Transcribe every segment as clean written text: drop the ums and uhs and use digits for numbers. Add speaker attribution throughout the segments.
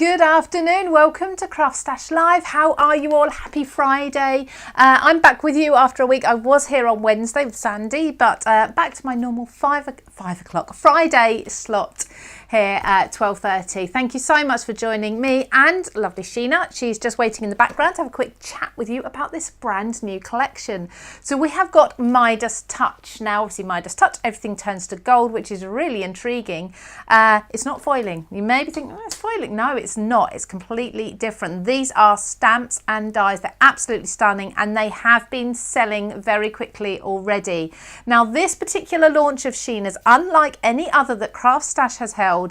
Speaker 1: Good afternoon. Welcome to CraftStash Live. How are you all? Happy Friday. I'm back with you after a week. I was here on Wednesday with Sandy, but back to my normal 5 o'clock Friday slot here at 12:30. Thank you so much for joining me and lovely Sheena. She's just waiting in the background to have a quick chat with you about this brand new collection. So we have got Midas Touch. Now, obviously Midas Touch, everything turns to gold, which is really intriguing. It's not foiling. You may be thinking, oh, it's foiling. No, it's not. It's completely different. These are stamps and dies. They're absolutely stunning and they have been selling very quickly already. Now, this particular launch of Sheena's, unlike any other that CraftStash has held,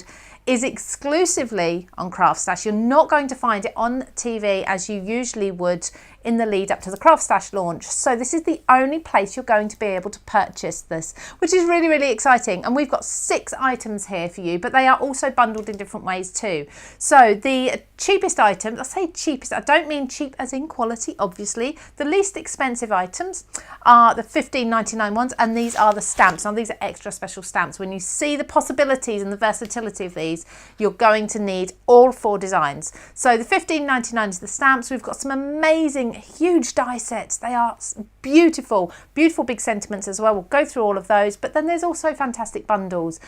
Speaker 1: is exclusively on CraftStash. You're not going to find it on TV as you usually would in the lead up to the CraftStash launch. So this is the only place you're going to be able to purchase this, which is really, really exciting. And we've got 6 items here for you, but they are also bundled in different ways too. So the cheapest items, I say cheapest, I don't mean cheap as in quality, obviously. The least expensive items are the $15.99 ones, and these are the stamps. Now these are extra special stamps. When you see the possibilities and the versatility of these, you're going to need all 4 designs. So the $15.99 is the stamps. We've got some amazing huge die sets. They are beautiful, beautiful big sentiments as well. We'll go through all of those, but then there's also fantastic bundles.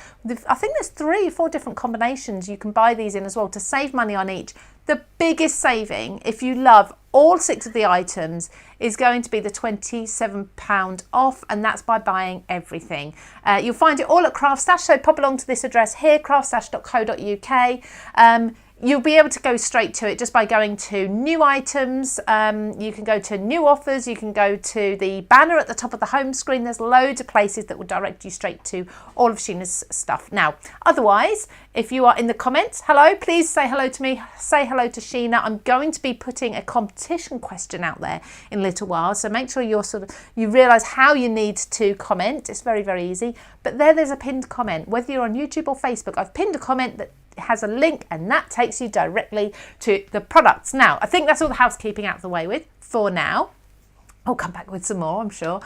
Speaker 1: I think there's 3 or 4 different combinations you can buy these in as well to save money on each. The biggest saving, if you love all 6 of the items, is going to be the £27 off, and that's by buying everything. You'll find it all at CraftStash, so pop along to this address here, craftstash.co.uk. You'll be able to go straight to it just by going to new items. You can go to new offers. You can go to the banner at the top of the home screen. There's loads of places that will direct you straight to all of Sheena's stuff. Now, otherwise, if you are in the comments, hello, please say hello to me. Say hello to Sheena. I'm going to be putting a competition question out there in a little while. So make sure you realise how you need to comment. It's very, very easy. But there's a pinned comment. Whether you're on YouTube or Facebook, I've pinned a comment that has a link, and that takes you directly to the products. Now, I think that's all the housekeeping out of the way with for now. I'll come back with some more, I'm sure.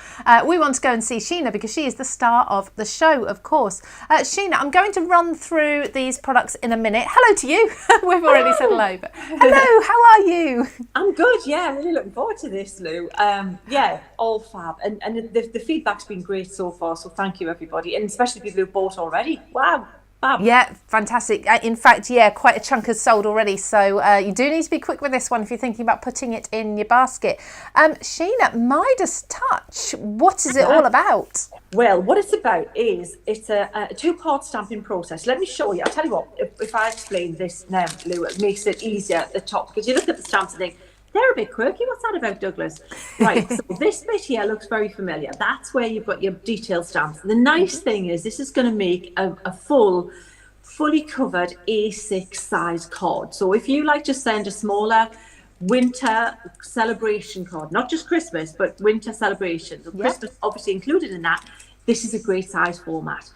Speaker 1: We want to go and see Sheena because she is the star of the show, of course. Sheena, I'm going to run through these products in a minute. Hello to you. We've already said hello, but hello, how are you?
Speaker 2: I'm good, yeah. Really looking forward to this, Lou. Yeah, all fab. And the feedback's been great so far, so thank you, everybody. And especially people who've bought already. Wow. Fab.
Speaker 1: Yeah, fantastic. In fact, yeah, quite a chunk has sold already. So you do need to be quick with this one if you're thinking about putting it in your basket. Sheena, Midas Touch, what is it all about?
Speaker 2: Well, what it's about is it's a 2-part stamping process. Let me show you. I'll tell you what, if I explain this now, Lou, it makes it easier at the top. Because you look at the stamps and think, they're a bit quirky. What's that about, Douglas? Right, so this bit here looks very familiar. That's where you've got your detail stamps. The nice thing is this is going to make a fully covered A6 size card. So if you like to send a smaller winter celebration card, not just Christmas, but winter celebration, so Christmas obviously included in that, this is a great size format.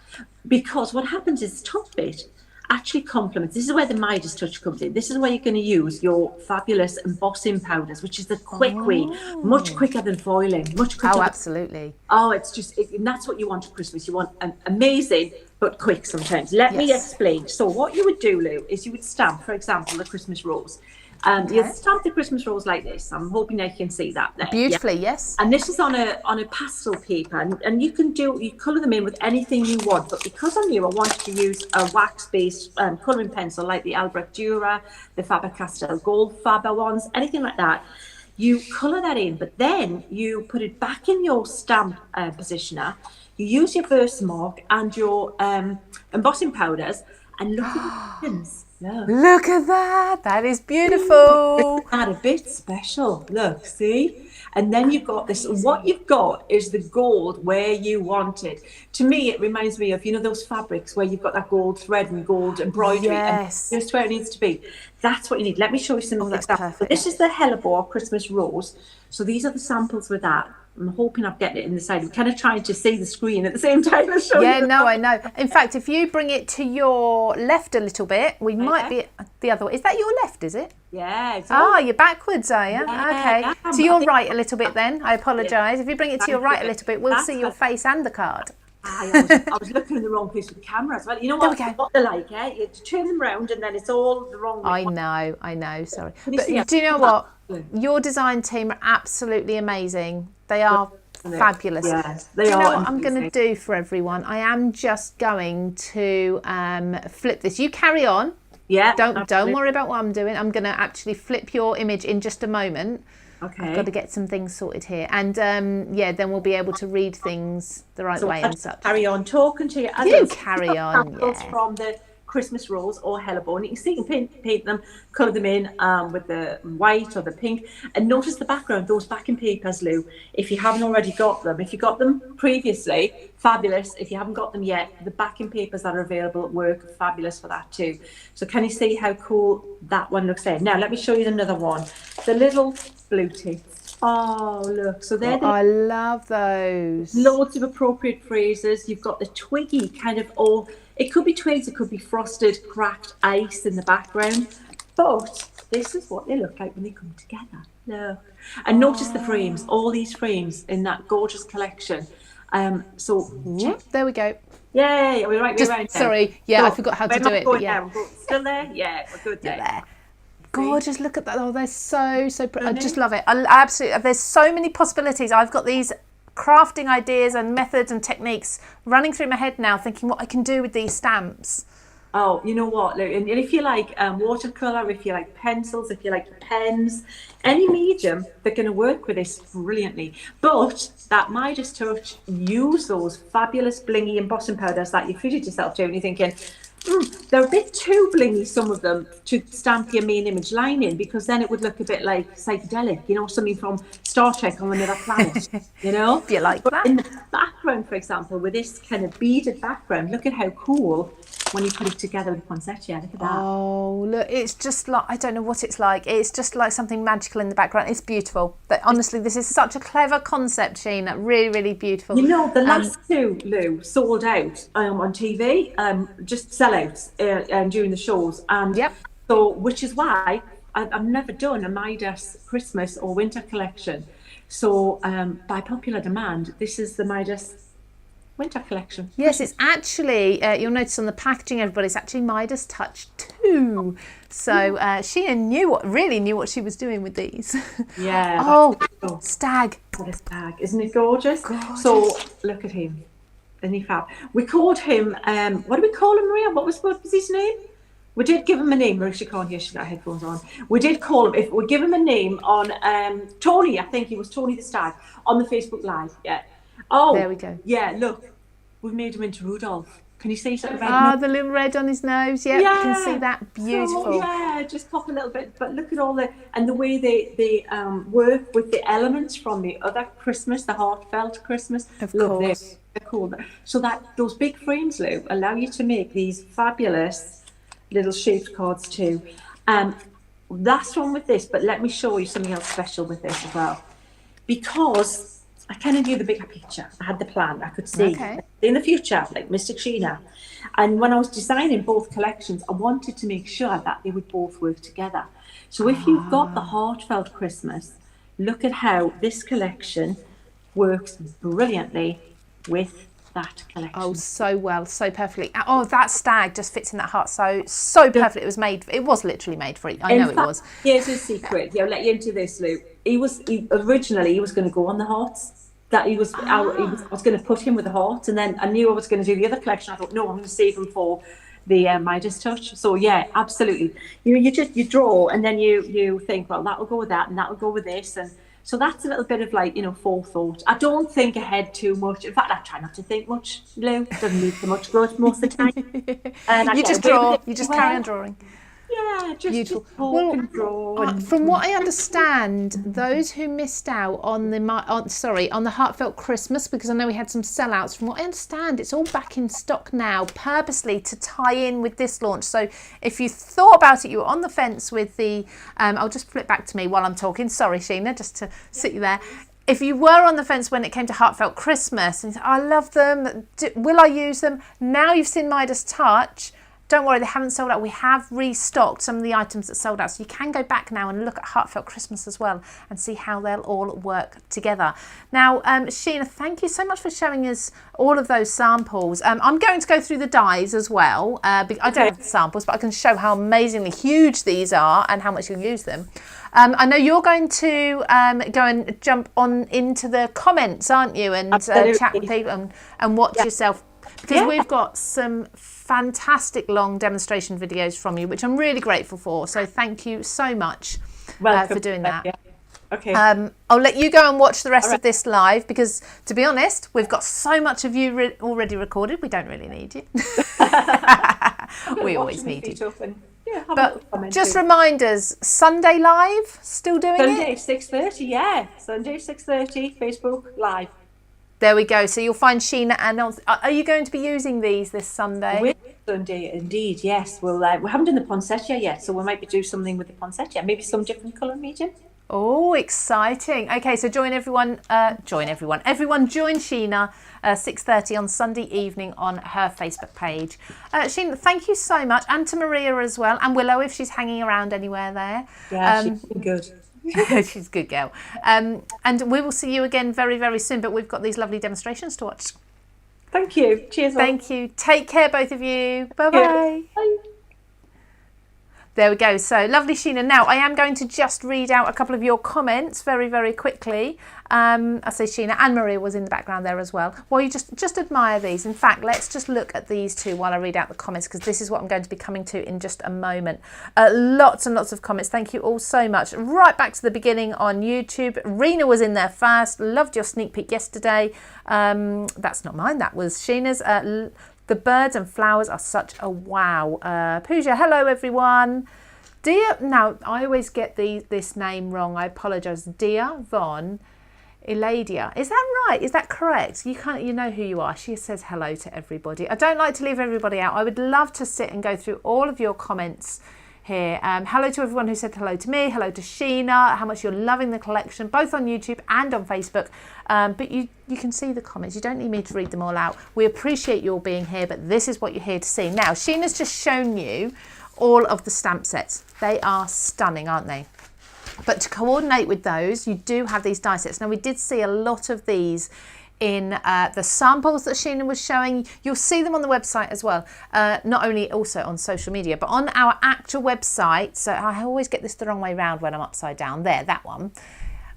Speaker 2: Because what happens is the top bit actually complements. This is where the Midas Touch comes in. This is where you're going to use your fabulous embossing powders, which is the quick way, much quicker than foiling, much quicker.
Speaker 1: Oh, absolutely.
Speaker 2: It's just, and that's what you want at Christmas. You want an amazing, but quick sometimes. Let me explain. So what you would do, Lou, is you would stamp, for example, the Christmas rose. You'll stamp the Christmas rose like this. I'm hoping I can see that there.
Speaker 1: Beautifully, yes.
Speaker 2: And this is on a pastel paper, and you colour them in with anything you want. But because I'm new, I wanted to use a wax-based colouring pencil like the Albrecht Dürer, the Faber-Castell Gold Faber ones, anything like that. You colour that in, but then you put it back in your stamp positioner. You use your Versamark and your embossing powders, and look at the pins. Yeah.
Speaker 1: Look at that. That is beautiful.
Speaker 2: Isn't that a bit special? Look, see? And then you've got this. What you've got is the gold where you want it. To me, it reminds me of, those fabrics where you've got that gold thread and gold embroidery.
Speaker 1: Yes.
Speaker 2: And just where it needs to be. That's what you need. Let me show you some examples. So this is the Hellebore Christmas Rose. So these are the samples with that. I'm hoping I'm getting it in the side. I'm kind of trying to see the screen at the same time as showing you.
Speaker 1: No, I know. In fact, if you bring it to your left a little bit, we might be the other way. Is that your left, is it?
Speaker 2: Yeah.
Speaker 1: You're backwards, are you?
Speaker 2: Yeah,
Speaker 1: okay. To your right a little bit then. I apologise. If you bring it to your right a little bit, we'll see your face and the card.
Speaker 2: I was looking in the wrong place with the camera as well. You know what?
Speaker 1: There we go.
Speaker 2: What they're like, eh? You turn them round and then it's all the wrong way.
Speaker 1: I know, sorry.
Speaker 2: Can you
Speaker 1: But
Speaker 2: see
Speaker 1: do you know what?
Speaker 2: it?
Speaker 1: Your design team are absolutely amazing. They are fabulous.
Speaker 2: Yes, they
Speaker 1: do you know
Speaker 2: are
Speaker 1: what I'm going to do for everyone? I am just going to flip this. You carry on.
Speaker 2: Yeah.
Speaker 1: Don't worry about what I'm doing. I'm going to actually flip your image in just a moment.
Speaker 2: Okay.
Speaker 1: I've got to get some things sorted here. And then we'll be able to read things the right way and such.
Speaker 2: Carry on talking to you.
Speaker 1: You carry on, yeah.
Speaker 2: From the Christmas rose or hellebore. You can see, you can paint them, colour them in with the white or the pink. And notice the background, those backing papers, Lou, if you haven't already got them. If you got them previously, fabulous. If you haven't got them yet, the backing papers that are available work fabulous for that too. So can you see how cool that one looks there? Now, let me show you another one. The little blue tips. Oh, look. So they're
Speaker 1: I love those.
Speaker 2: Loads of appropriate phrases. You've got the twiggy kind of, or it could be twigs, it could be frosted, cracked ice in the background. But this is what they look like when they come together. Look. And notice the frames, all these frames in that gorgeous collection.
Speaker 1: There we go.
Speaker 2: Yeah, we're right.
Speaker 1: Sorry, I forgot how to do it. But yeah.
Speaker 2: Still there? Yeah, we're good there.
Speaker 1: Gorgeous, look at that. Oh, they're so pretty. I just love it. I absolutely, there's so many possibilities. I've got these crafting ideas and methods and techniques running through my head now, thinking what I can do with these stamps.
Speaker 2: Oh, you know what, Lou? And if you like watercolor, if you like pencils, if you like pens, any medium, they're going to work with this brilliantly. But that Midas Touch, use those fabulous blingy embossing powders that you fitted yourself to, and you're thinking, they're a bit too blingy, some of them, to stamp your main image line in, because then it would look a bit like psychedelic, you know, something from Star Trek on another planet, you know?
Speaker 1: If you like that.
Speaker 2: In the background, for example, with this kind of beaded background, look at how cool when you put it together with poinsettia. Look at that.
Speaker 1: Oh, look, it's just like, I don't know what it's like. It's just like something magical in the background. It's beautiful. But honestly, this is such a clever concept, Sheena. Really, really beautiful.
Speaker 2: You know, the last two, Lou, sold out on TV, just sellouts during the shows. And so, which is why I've never done a Midas Christmas or winter collection. So by popular demand, this is the Midas winter collection.
Speaker 1: Yes, it's actually, you'll notice on the packaging, everybody, it's actually Midas Touch 2. So Sheena really knew what she was doing with these.
Speaker 2: Yeah.
Speaker 1: Oh, stag.
Speaker 2: What a stag. Isn't it gorgeous? So look at him. Isn't he fab? We called him, what do we call him, Maria? What was his name? We did give him a name. Maria, she can't hear, she's got headphones on. We did call him, if we give him a name on Tony, I think he was Tony the Stag, on the Facebook Live. Yeah. Oh,
Speaker 1: there we go.
Speaker 2: Yeah, look, we've made him into Rudolph. Can you see something?
Speaker 1: The little red on his nose. Yeah, you can see that. Beautiful.
Speaker 2: So, yeah, just pop a little bit. But look at all the way they work with the elements from the other Christmas, the heartfelt Christmas.
Speaker 1: Of course.
Speaker 2: They're cool. So that those big frames, Lou, allow you to make these fabulous little shaped cards too. Last one with this, but let me show you something else special with this as well, because I kind of knew the bigger picture. I had the plan. I could see in the future, like Mr. Sheena. And when I was designing both collections, I wanted to make sure that they would both work together. So if you've got the heartfelt Christmas, look at how this collection works brilliantly with that collection.
Speaker 1: Oh, so well, so perfectly. Oh, that stag just fits in that heart so perfectly. It was literally made for it. I know it was.
Speaker 2: Here's a secret. Yeah, I'll let you into this, Lou. Originally he was going to go on the hearts. I was going to put him with the hearts, and then I knew I was going to do the other collection. I thought, no, I'm going to save him for the Midas Touch. So yeah, absolutely. You draw, and then you think, well, that will go with that, and that will go with this, and so that's a little bit of like, forethought. I don't think ahead too much. In fact, I try not to think much, Lou. Doesn't need so much growth most of the time. And
Speaker 1: you just draw. You just carry on drawing.
Speaker 2: Yeah, just
Speaker 1: beautiful.
Speaker 2: Talk and draw.
Speaker 1: From what I understand, those who missed out on the Heartfelt Christmas, because I know we had some sellouts. From what I understand, it's all back in stock now, purposely to tie in with this launch. So if you thought about it, you were on the fence with the. I'll just flip back to me while I'm talking. Sorry, Sheena, just to sit you there. If you were on the fence when it came to Heartfelt Christmas, and you said, I love them, will I use them? Now you've seen Midas Touch. don't worry, they haven't sold out. We have restocked some of the items that sold out. So you can go back now and look at Heartfelt Christmas as well and see how they'll all work together. Now, Sheena, thank you so much for showing us all of those samples. I'm going to go through the dies as well. I don't have the samples, but I can show how amazingly huge these are and how much you'll use them. I know you're going to go and jump on into the comments, aren't you? And chat with people and watch yourself. Because we've got some fantastic long demonstration videos from you, which I'm really grateful for. So thank you so much for doing that.
Speaker 2: Yeah. Okay.
Speaker 1: I'll let you go and watch the rest of this live because, to be honest, we've got so much of you already recorded. We don't really need you. We always need you. But just remind us, Sunday live, still doing
Speaker 2: it? Sunday 6:30, yeah. Sunday 6:30, Facebook live.
Speaker 1: There we go. So you'll find Sheena and are you going to be using these this Sunday?
Speaker 2: Sunday, indeed, yes. We'll, we haven't done the poinsettia yet, so we might do something with the poinsettia. Maybe some different colour medium.
Speaker 1: Oh, exciting. Okay, so everyone join Sheena 6:30 on Sunday evening on her Facebook page. Sheena, thank you so much. And to Maria as well. And Willow, if she's hanging around anywhere there.
Speaker 2: Yeah, she's good.
Speaker 1: She's a good girl. And we will see you again very, very soon. But we've got these lovely demonstrations to watch.
Speaker 2: Thank you. Cheers.
Speaker 1: Thank you. Take care, both of you. Bye-bye.
Speaker 2: Bye.
Speaker 1: There we go. So lovely, Sheena. Now I am going to just read out a couple of your comments very, very quickly. I say Sheena and Maria was in the background there as well. Well, you just admire these. In fact, let's just look at these two while I read out the comments because this is what I'm going to be coming to in just a moment. Lots and lots of comments. Thank you all so much. Right back to the beginning on YouTube. Rena was in there first. Loved your sneak peek yesterday. That's not mine. That was Sheena's. The birds and flowers are such a wow. Pooja, hello everyone. Dia, now I always get this name wrong. I apologise. Dia Von Eladia. Is that right? Is that correct? You know who you are. She says hello to everybody. I don't like to leave everybody out. I would love to sit and go through all of your comments here. Hello to everyone who said hello to me. Hello to Sheena. How much you're loving the collection, both on YouTube and on Facebook. But you can see the comments. You don't need me to read them all out. We appreciate you all being here, but this is what you're here to see. Now, Sheena's just shown you all of the stamp sets. They are stunning, aren't they? But to coordinate with those, you do have these die sets. Now, we did see a lot of these in the samples that Sheena was showing. You'll see them on the website as well, not only also on social media, but on our actual website. So I always get this the wrong way round when I'm upside down. There, that one.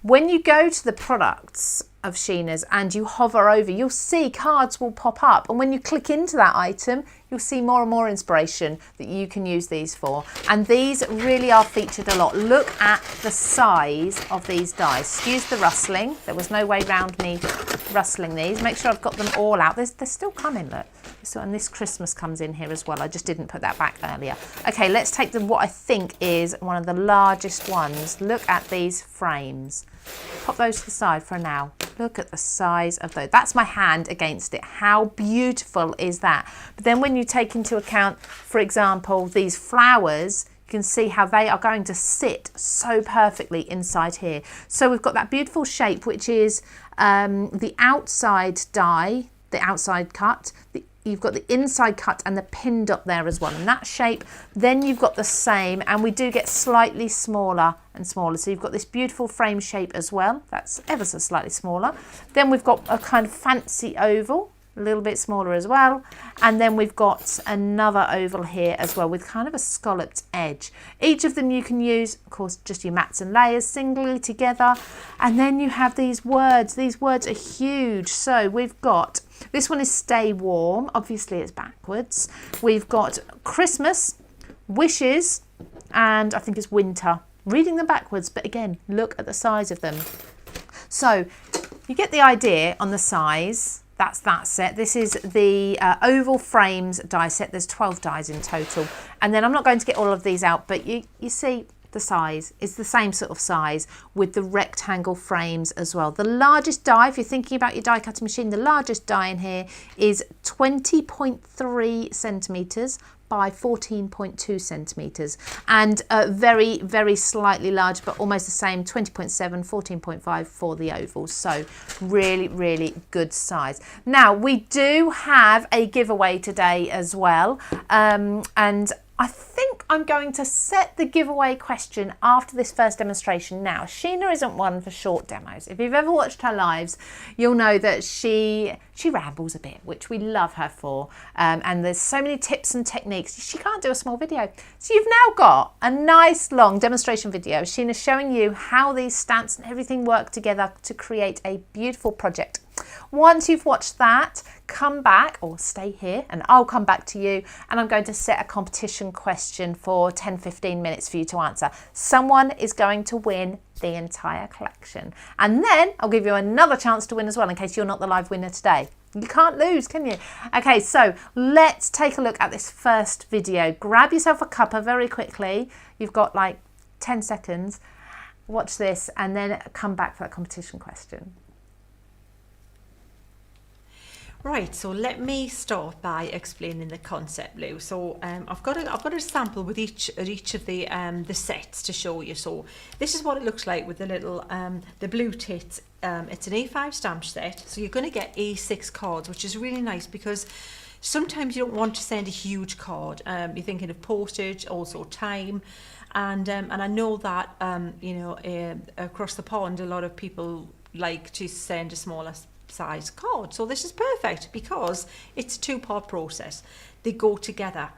Speaker 1: When you go to the products of Sheena's and you hover over, you'll see cards will pop up. And when you click into that item, you'll see more and more inspiration that you can use these for. And these really are featured a lot. Look at the size of these dies. Excuse the rustling. There was no way around me rustling these. Make sure I've got them all out. They're still coming, look. And this Christmas comes in here as well. I just didn't put that back earlier. Okay, let's take what I think is one of the largest ones. Look at these frames. Pop those to the side for now. Look at the size of those. That's my hand against it. How beautiful is that? But then when you take into account, for example, these flowers, you can see how they are going to sit so perfectly inside here. So we've got that beautiful shape, which is the outside die, the outside cut, you've got the inside cut and the pinned up there as well in that shape. Then you've got the same, and we do get slightly smaller and smaller. So you've got this beautiful frame shape as well. That's ever so slightly smaller. Then we've got a kind of fancy oval, a little bit smaller as well. And then we've got another oval here as well with kind of a scalloped edge. Each of them you can use, of course, just your mats and layers singly together. And then you have these words. These words are huge. So we've got, this one is stay warm. Obviously it's backwards. We've got Christmas, wishes, and I think it's winter. Reading them backwards, but again, look at the size of them. So you get the idea on the size. That's that set. This is the oval frames die set. There's 12 dies in total. And then I'm not going to get all of these out, but you see the size is the same sort of size with the rectangle frames as well. The largest die, if you're thinking about your die cutting machine, the largest die in here is 20.3 centimetres by 14.2 centimetres, and very, very slightly large, but almost the same, 20.7, 14.5 for the ovals. So really, really good size. Now we do have a giveaway today as well, and I think I'm going to set the giveaway question after this first demonstration. Now, Sheena isn't one for short demos. If you've ever watched her lives, you'll know that she rambles a bit, which we love her for. And there's so many tips and techniques. She can't do a small video. So you've now got a nice long demonstration video. Sheena's showing you how these stamps and everything work together to create a beautiful project. Once you've watched that, come back or stay here and I'll come back to you, and I'm going to set a competition question for 10-15 minutes for you to answer. Someone is going to win the entire collection, and then I'll give you another chance to win as well in case you're not the live winner today. You can't lose, can you? Okay, so let's take a look at this first video. Grab yourself a cuppa very quickly. You've got like 10 seconds. Watch this and then come back for that competition question.
Speaker 3: Right, so let me start by explaining the concept, Lou. So I've got a sample with each of the sets to show you. So this is what it looks like with the little the blue tits. It's an A5 stamp set, so you're going to get A6 cards, which is really nice because sometimes you don't want to send a huge card. You're thinking of postage, also time, and I know that you know, across the pond, a lot of people like to send a smaller size card. So this is perfect because it's a two-part process. They go together.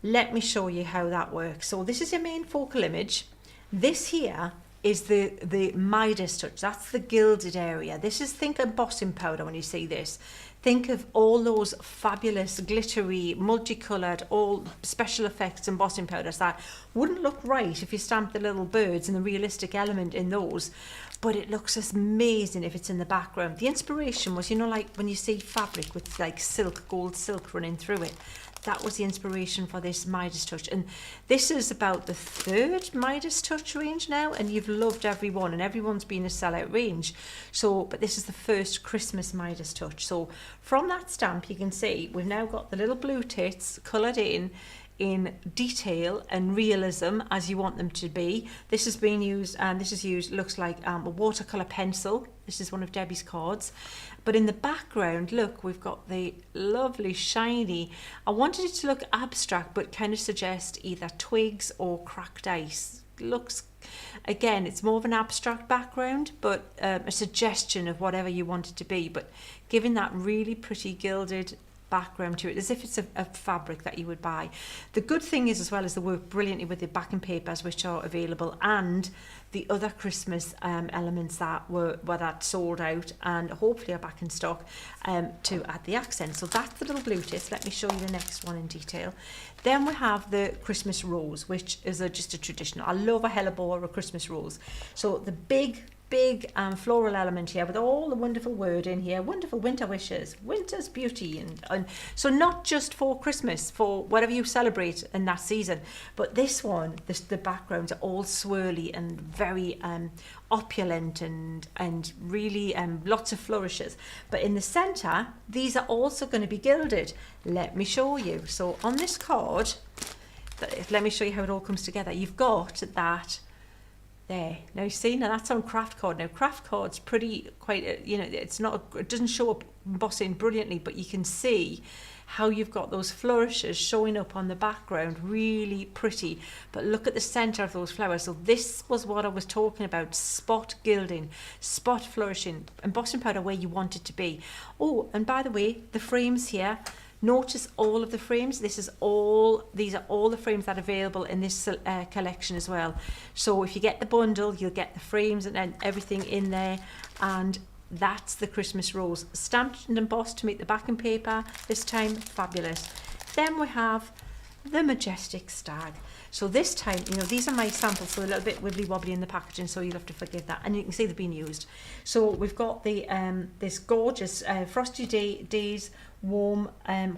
Speaker 3: Let me show you how that works. So this is your main focal image. This here is the Midas Touch. That's the gilded area. This is, think embossing powder when you see this. Think of all those fabulous, glittery, multicoloured, all special effects embossing powders that wouldn't look right if you stamped the little birds and the realistic element in those, but it looks amazing if it's in the background. The inspiration was, you know, like when you see fabric with like silk, gold silk running through it. That was the inspiration for this Midas Touch, and this is about the third Midas Touch range now, and you've loved everyone, and everyone's been a sellout range. So, but this is the first Christmas Midas Touch. So from that stamp, you can see we've now got the little blue tits coloured in detail and realism as you want them to be. This has been used, and this is used, looks like a watercolor pencil. This is one of Debbie's cards. But in the background, look, we've got the lovely shiny. I wanted it to look abstract, but kind of suggest either twigs or cracked ice. Looks, again, it's more of an abstract background, but a suggestion of whatever you want it to be, but giving that really pretty gilded background to it, as if it's a fabric that you would buy. The good thing is, as well, as they work brilliantly with the backing papers which are available, and the other Christmas elements that were that sold out and hopefully are back in stock to add the accent. So that's the little blue tits. Let me show you the next one in detail. Then we have the Christmas rose, which is just a traditional. I love a hellebore or a Christmas rose. So the big floral element here with all the wonderful word in here, wonderful winter wishes, winter's beauty, and so not just for Christmas, for whatever you celebrate in that season, but this one, the backgrounds are all swirly and very opulent and really lots of flourishes. But in the center, these are also going to be gilded. Let me show you. So on this card, let me show you how it all comes together. You've got that there. Now you see, now that's on craft card. Now craft card's quite, you know, it doesn't show up embossing brilliantly, but you can see how you've got those flourishes showing up on the background, really pretty. But look at the center of those flowers. So this was what I was talking about, spot gilding, spot flourishing, embossing powder where you want it to be. Oh, and by the way, the frames here, notice all of the frames. These are all the frames that are available in this collection as well. So if you get the bundle, you'll get the frames and everything in there. And that's the Christmas rose, stamped and embossed to make the backing paper this time. Fabulous. Then we have the majestic stag. So this time, you know, these are my samples, so a little bit wibbly wobbly in the packaging, so you'll have to forgive that. And you can see they've been used. So we've got the this gorgeous frosty days, warm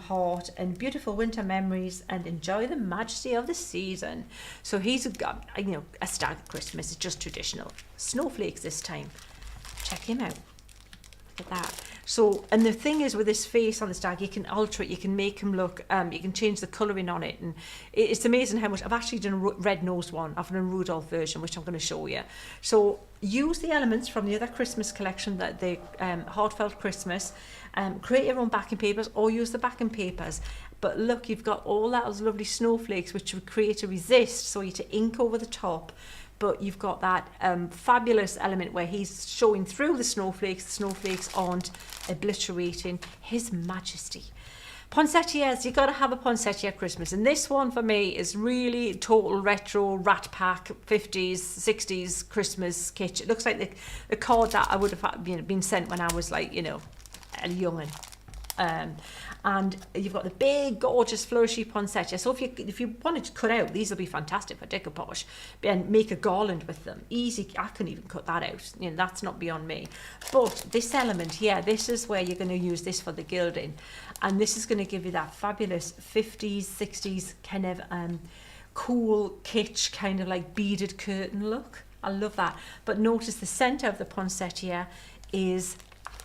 Speaker 3: heart, and beautiful winter memories, and enjoy the majesty of the season. So he's got, you know, a stag at Christmas. It's just traditional. Snowflakes this time. Check him out. Look at that. So, and the thing is with this face on the stag, you can alter it, you can make him look, you can change the colouring on it, and it's amazing how much. I've actually done a red-nosed one. I've done a Rudolph version, which I'm going to show you. So use the elements from the other Christmas collection, that the Heartfelt Christmas, create your own backing papers or use the backing papers. But look, you've got all those lovely snowflakes which would create a resist, so you to ink over the top. But you've got that fabulous element where he's showing through the snowflakes. The snowflakes aren't obliterating his majesty. Poinsettias, you've got to have a poinsettia at Christmas. And this one for me is really total retro Rat Pack 50s, 60s Christmas kitsch. It looks like the card that I would have been sent when I was like, you know, a young'un. And you've got the big gorgeous flourishy poinsettia. So if you wanted to cut out, these will be fantastic for decoupage and make a garland with them. Easy. I couldn't even cut that out, you know, that's not beyond me. But this element here, this is where you're going to use this for the gilding, and this is going to give you that fabulous 50s 60s kind of cool kitsch, kind of like beaded curtain look. I love that. But notice the center of the poinsettia is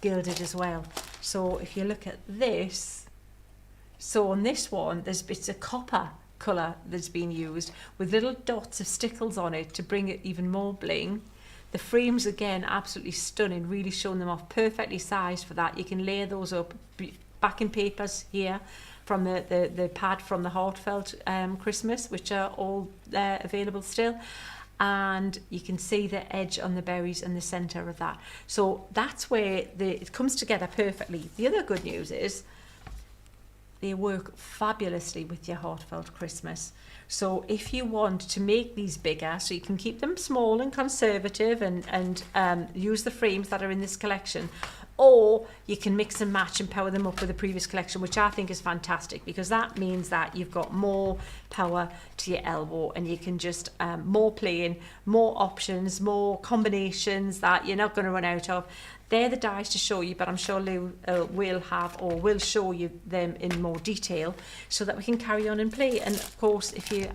Speaker 3: gilded as well. So if you look at this, so on this one, there's bits of copper colour that's been used with little dots of stickles on it to bring it even more bling. The frames, again, absolutely stunning, really showing them off, perfectly sized for that. You can layer those up. Backing papers here from the pad from the Heartfelt Christmas, which are all available still. And you can see the edge on the berries in the centre of that. So that's where it comes together perfectly. The other good news is they work fabulously with your Heartfelt Christmas. So if you want to make these bigger, so you can keep them small and conservative and use the frames that are in this collection, or you can mix and match and power them up with the previous collection, which I think is fantastic, because that means that you've got more power to your elbow, and you can just more playing, more options, more combinations that you're not going to run out of. They're the dies to show you, but I'm sure Lou will have or will show you them in more detail so that we can carry on and play. And of course, if you're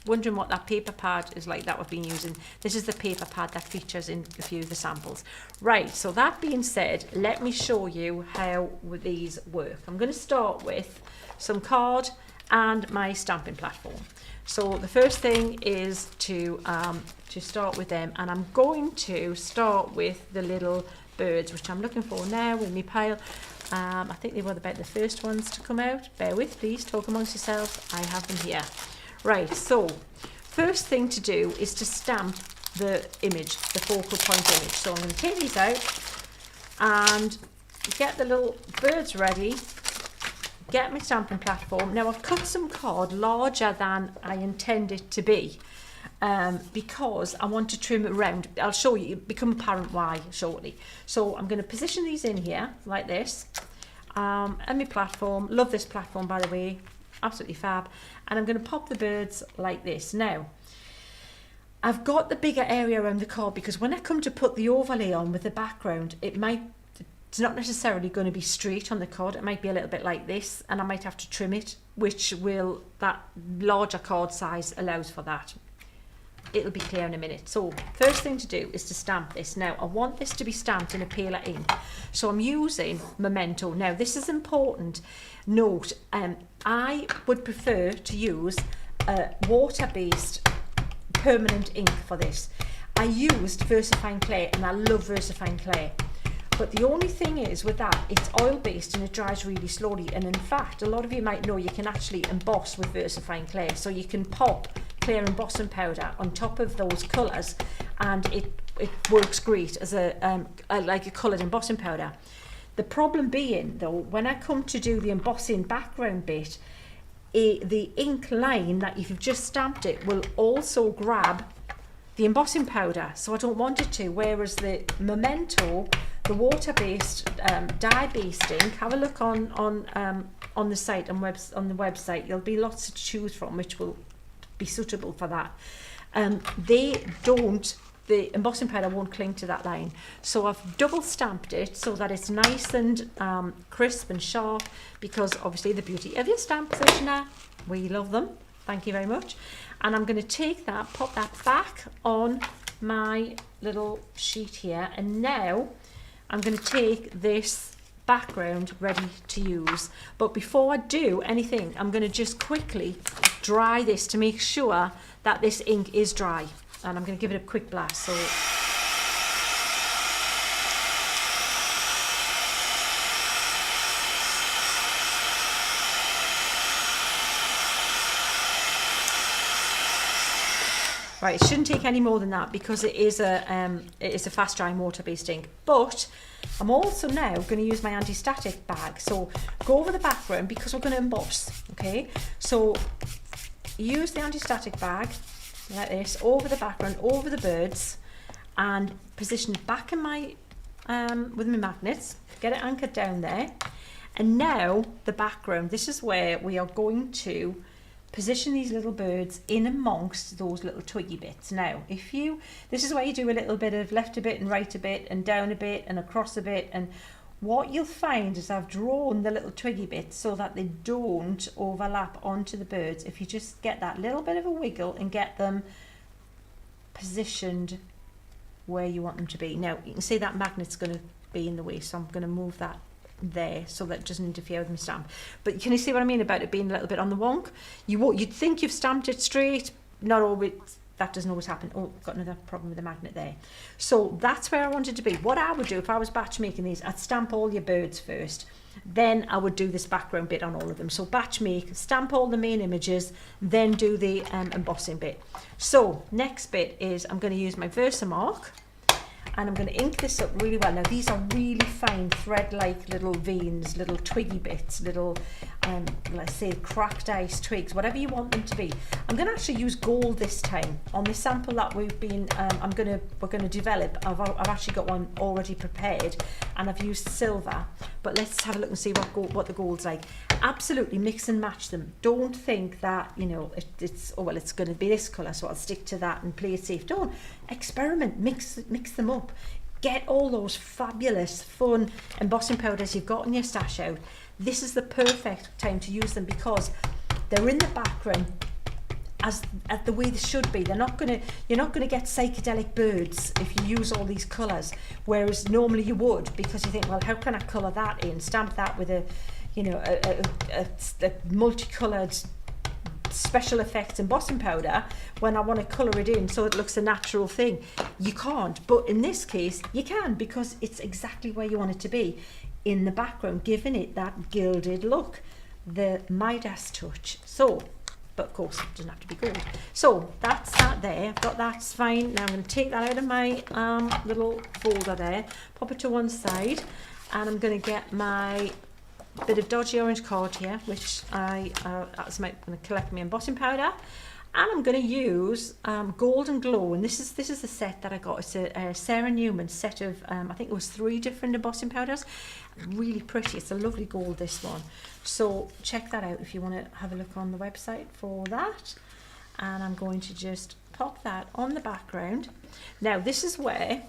Speaker 3: wondering what that paper pad is like that we've been using, this is the paper pad that features in a few of the samples. Right, so that being said, let me show you how these work. I'm going to start with some card and my stamping platform. So the first thing is to start with them, and I'm going to start with the little birds, which I'm looking for now in my pile. I think they were about the first ones to come out. Bear with, please, talk amongst yourselves. I have them here. Right, so first thing to do is to stamp the image, the focal point image. So I'm going to take these out and get the little birds ready, get my stamping platform. Now I've cut some card larger than I intend it to be, because I want to trim it around. I'll show you, it'll become apparent why shortly. So I'm going to position these in here like this, and my platform. Love this platform, by the way, absolutely fab. And I'm going to pop the birds like this. Now I've got the bigger area around the card, because when I come to put the overlay on with the background, it's not necessarily going to be straight on the card. It might be a little bit like this, and I might have to trim it, which that larger card size allows for that. It'll be clear in a minute. So first thing to do is to stamp this. Now I want this to be stamped in a paler ink, so I'm using Memento. Now this is important. Note, I would prefer to use a water-based permanent ink for this. I used VersaFine Clay, and I love VersaFine Clay. But the only thing is with that, it's oil-based and it dries really slowly. And in fact, a lot of you might know you can actually emboss with VersaFine Clay. So you can pop clear embossing powder on top of those colours, and it works great as like a coloured embossing powder. The problem being, though, when I come to do the embossing background bit, the ink line that if you've just stamped it will also grab the embossing powder, so I don't want it to. Whereas the Memento, the water-based, dye-based ink, have a look on the site, on the website. There'll be lots to choose from, which will be suitable for that. They don't, the embossing powder won't cling to that line. So I've double stamped it so that it's nice and crisp and sharp, because obviously the beauty of your stamps, Sheena, we love them. Thank you very much. And I'm going to take that, pop that back on my little sheet here, and now I'm going to take this background ready to use. But before I do anything, I'm going to just quickly dry this to make sure that this ink is dry, and I'm going to give it a quick blast. So right, it shouldn't take any more than that, because it is a fast drying water based ink. But I'm also now going to use my anti-static bag. So go over the background, because we're going to emboss. Okay, so use the anti-static bag like this over the background, over the birds, and position it back in my with my magnets. Get it anchored down there. And now the background, this is where we are going to position these little birds in amongst those little twiggy bits. Now, this is where you do a little bit of left a bit and right a bit and down a bit and across a bit, and what you'll find is I've drawn the little twiggy bits so that they don't overlap onto the birds. If you just get that little bit of a wiggle and get them positioned where you want them to be. Now, you can see that magnet's going to be in the way, so I'm going to move that there so that it doesn't interfere with my stamp. But can you see what I mean about it being a little bit on the wonk? You'd think you've stamped it straight, not always. That doesn't always happen. Oh, got another problem with the magnet there. So that's where I wanted to be. What I would do if I was batch making these, I'd stamp all your birds first, then I would do this background bit on all of them. So batch make, stamp all the main images, then do the embossing bit. So next bit is I'm going to use my Versamark, and I'm going to ink this up really well. Now these are really fine thread-like little veins, little twiggy bits, little, let's say cracked ice twigs, whatever you want them to be. I'm going to actually use gold this time on the sample that we're going to develop. I've actually got one already prepared, and I've used silver. But let's have a look and see what the gold's like. Absolutely mix and match them. Don't think that it's going to be this colour, so I'll stick to that and play it safe. Don't experiment. Mix them up. Get all those fabulous, fun embossing powders you've got in your stash out. This is the perfect time to use them, because they're in the background as the way they should be. You're not gonna get psychedelic birds if you use all these colours, whereas normally you would, because you think, well, how can I colour that in? Stamp that with a multicoloured special effects embossing powder when I want to colour it in so it looks a natural thing. You can't, but in this case you can, because it's exactly where you want it to be, in the background, giving it that gilded look, the Midas touch. So, but of course it doesn't have to be gold. So that's that there. I've got that's fine. Now I'm going to take that out of my little folder there, pop it to one side, and I'm going to get my bit of dodgy orange card here, which that's going to collect my embossing powder, and I'm going to use Golden Glow, and this is the set that I got. It's a Sarah Newman set of I think it was 3 different embossing powders. Really pretty. It's a lovely gold, this one. So check that out if you want to have a look on the website for that. And I'm going to just pop that on the background. Now this is where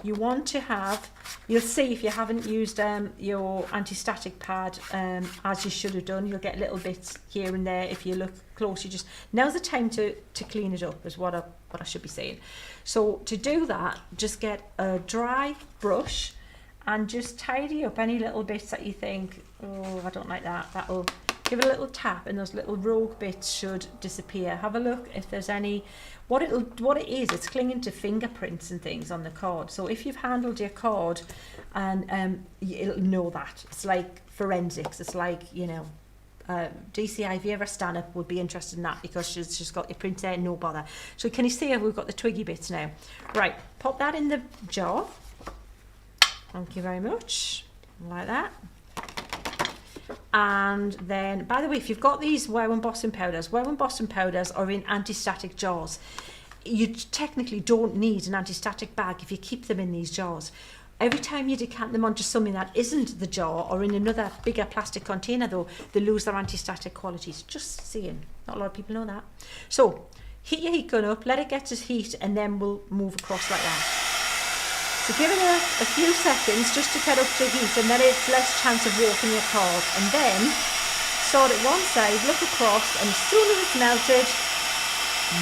Speaker 3: you want to have, you'll see if you haven't used your anti-static pad as you should have done, you'll get little bits here and there. If you look close, now's the time to clean it up, is what I should be saying. So to do that, just get a dry brush and just tidy up any little bits that you think, oh, I don't like that. That'll give it a little tap, and those little rogue bits should disappear. Have a look if there's any. What it is, it's clinging to fingerprints and things on the card. So if you've handled your card, and it'll know that. It's like forensics. It's like, DCI, if you ever stand up, would be interested in that, because she's got your print there, no bother. So can you see how we've got the twiggy bits now? Right, pop that in the jar. Thank you very much. Like that. And then, by the way, if you've got these wow embossing powders are in anti-static jars. You technically don't need an anti-static bag if you keep them in these jars. Every time you decant them onto something that isn't the jar or in another bigger plastic container though, they lose their anti-static qualities. Just saying, not a lot of people know that. So heat your heat gun up, let it get to heat, and then we'll move across like that. So give it a few seconds just to get up to heat, and then it's less chance of warping your card. And then start at one side, look across, and as soon as it's melted,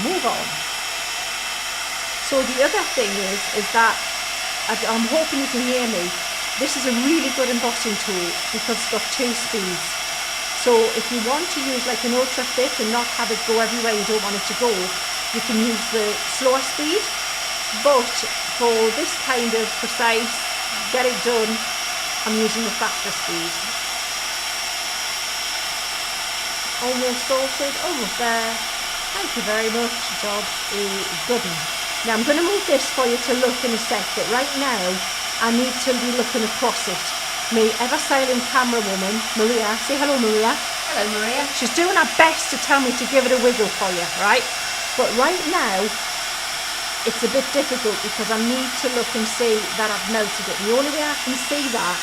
Speaker 3: move on. So the other thing is that I'm hoping you can hear me. This is a really good embossing tool because it's got 2 speeds. So if you want to use like an ultra thick and not have it go everywhere you don't want it to go, you can use the slower speed. But for this kind of precise, get it done, I'm using the faster speed. Almost sorted, almost there. Thank you very much, job is done. Now I'm going to move this for you to look in a sec, but right now I need to be looking across it. My ever-silent camera woman, Maria, say hello Maria.
Speaker 1: Hello Maria.
Speaker 3: She's doing her best to tell me to give it a wiggle for you, right? But right now it's a bit difficult because I need to look and see that I've melted it. The only way I can see that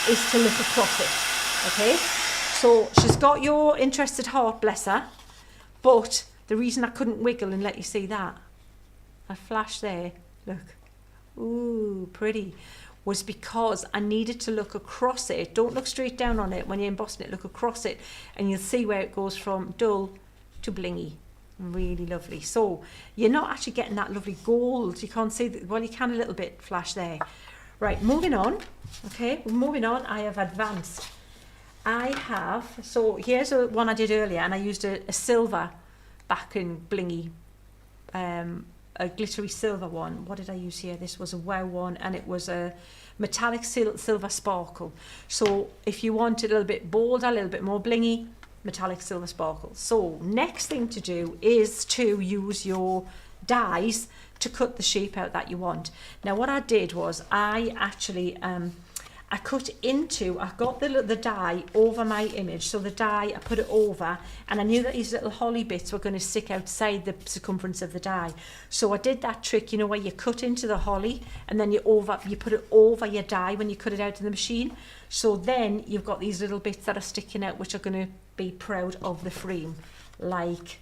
Speaker 3: is to look across it, okay? So she's got your interested heart, bless her, but the reason I couldn't wiggle and let you see that, a flash there, look, ooh, pretty, was because I needed to look across it. Don't look straight down on it when you're embossing it, look across it, and you'll see where it goes from dull to blingy. Really lovely. So you're not actually getting that lovely gold. You can't see that, well, you can a little bit flash there. Right, moving on. Okay, moving on. I have advanced. So here's one I did earlier, and I used a silver backing blingy, a glittery silver one. What did I use here? This was a wow one, and it was a metallic silver sparkle. So if you want it a little bit bolder, a little bit more blingy, metallic silver sparkle. So next thing to do is to use your dies to cut the shape out that you want. Now what I did was I actually I got the die over my image. So the die, I put it over, and I knew that these little holly bits were going to stick outside the circumference of the die. So I did that trick, you know, where you cut into the holly and then you put it over your die when you cut it out in the machine. So then you've got these little bits that are sticking out, which are going to be proud of the frame, like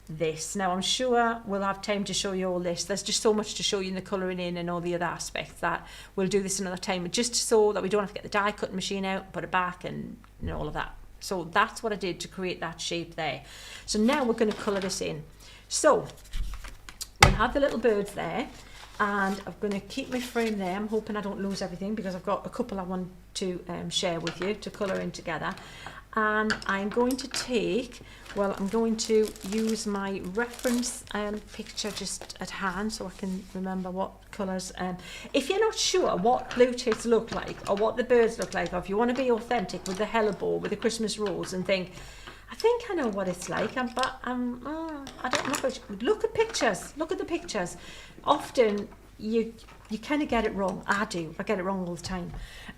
Speaker 3: this. Now I'm sure we'll have time to show you all this. There's just so much to show you in the colouring in and all the other aspects that we'll do this another time, just so that we don't have to get the die cutting machine out, put it back, and you know, all of that. So that's what I did to create that shape there. So now we're going to colour this in. So we'll have the little birds there, and I'm going to keep my frame there. I'm hoping I don't lose everything because I've got a couple I want to share with you to colour in together. And I'm going to I'm going to use my reference picture just at hand so I can remember what colours. If you're not sure what blue tits look like or what the birds look like, or if you want to be authentic with the hellebore, with the Christmas rose, and think, I think I know what it's like, but I don't know. Look at pictures. Look at the pictures. Often you kind of get it wrong. I do. I get it wrong all the time.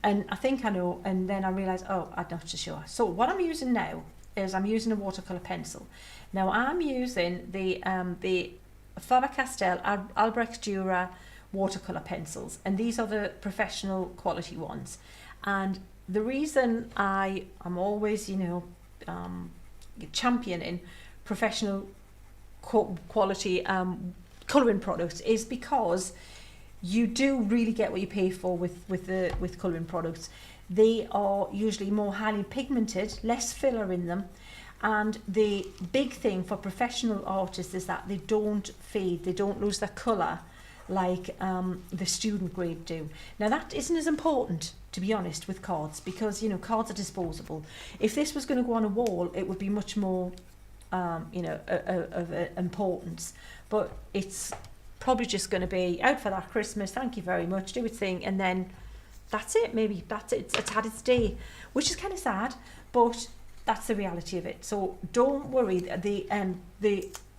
Speaker 3: And I think I know, and then I realise, oh, I'm not so sure. So what I'm using now is I'm using a watercolor pencil. Now I'm using the Faber-Castell Albrecht Dürer watercolor pencils, and these are the professional quality ones. And the reason I am always, championing professional quality colouring products is because you do really get what you pay for with colouring products. They are usually more highly pigmented, less filler in them, and the big thing for professional artists is that they don't fade, they don't lose their colour like the student grade do. Now that isn't as important, to be honest, with cards, because cards are disposable. If this was going to go on a wall, it would be much more of importance, but it's probably just going to be out for that Christmas, thank you very much, do its thing, and then that's it. Maybe that's it. It's had its day, which is kind of sad, but that's the reality of it. So don't worry.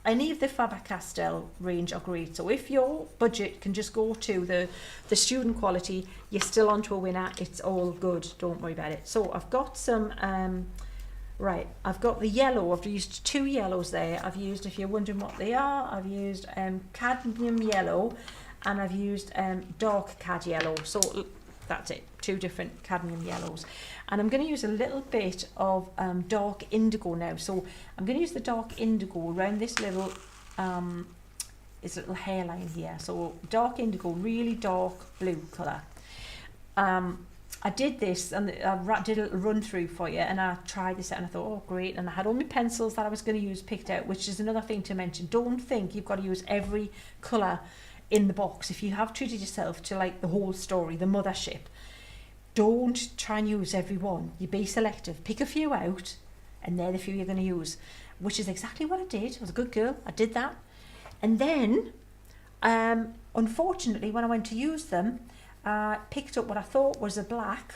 Speaker 3: Any of the Faber-Castell range are great. So if your budget can just go to the student quality, you're still onto a winner. It's all good. Don't worry about it. So I've got some. Right, I've got the yellow. I've used 2 yellows there. I've used, if you're wondering what they are, I've used cadmium yellow and I've used dark cad yellow. So that's it, 2 different cadmium yellows. And I'm going to use a little bit of dark indigo now. So I'm going to use the dark indigo around this little hairline here. So dark indigo, really dark blue colour. I did this and I did a little run through for you, and I tried this out and I thought, oh great, and I had all my pencils that I was going to use picked out, which is another thing to mention. Don't think you've got to use every colour in the box. If you have treated yourself to like the whole story, the mothership, don't try and use every one. You be selective, pick a few out, and they're the few you're going to use, which is exactly what I did. I was a good girl, I did that. And then unfortunately, when I went to use them, I picked up what I thought was a black,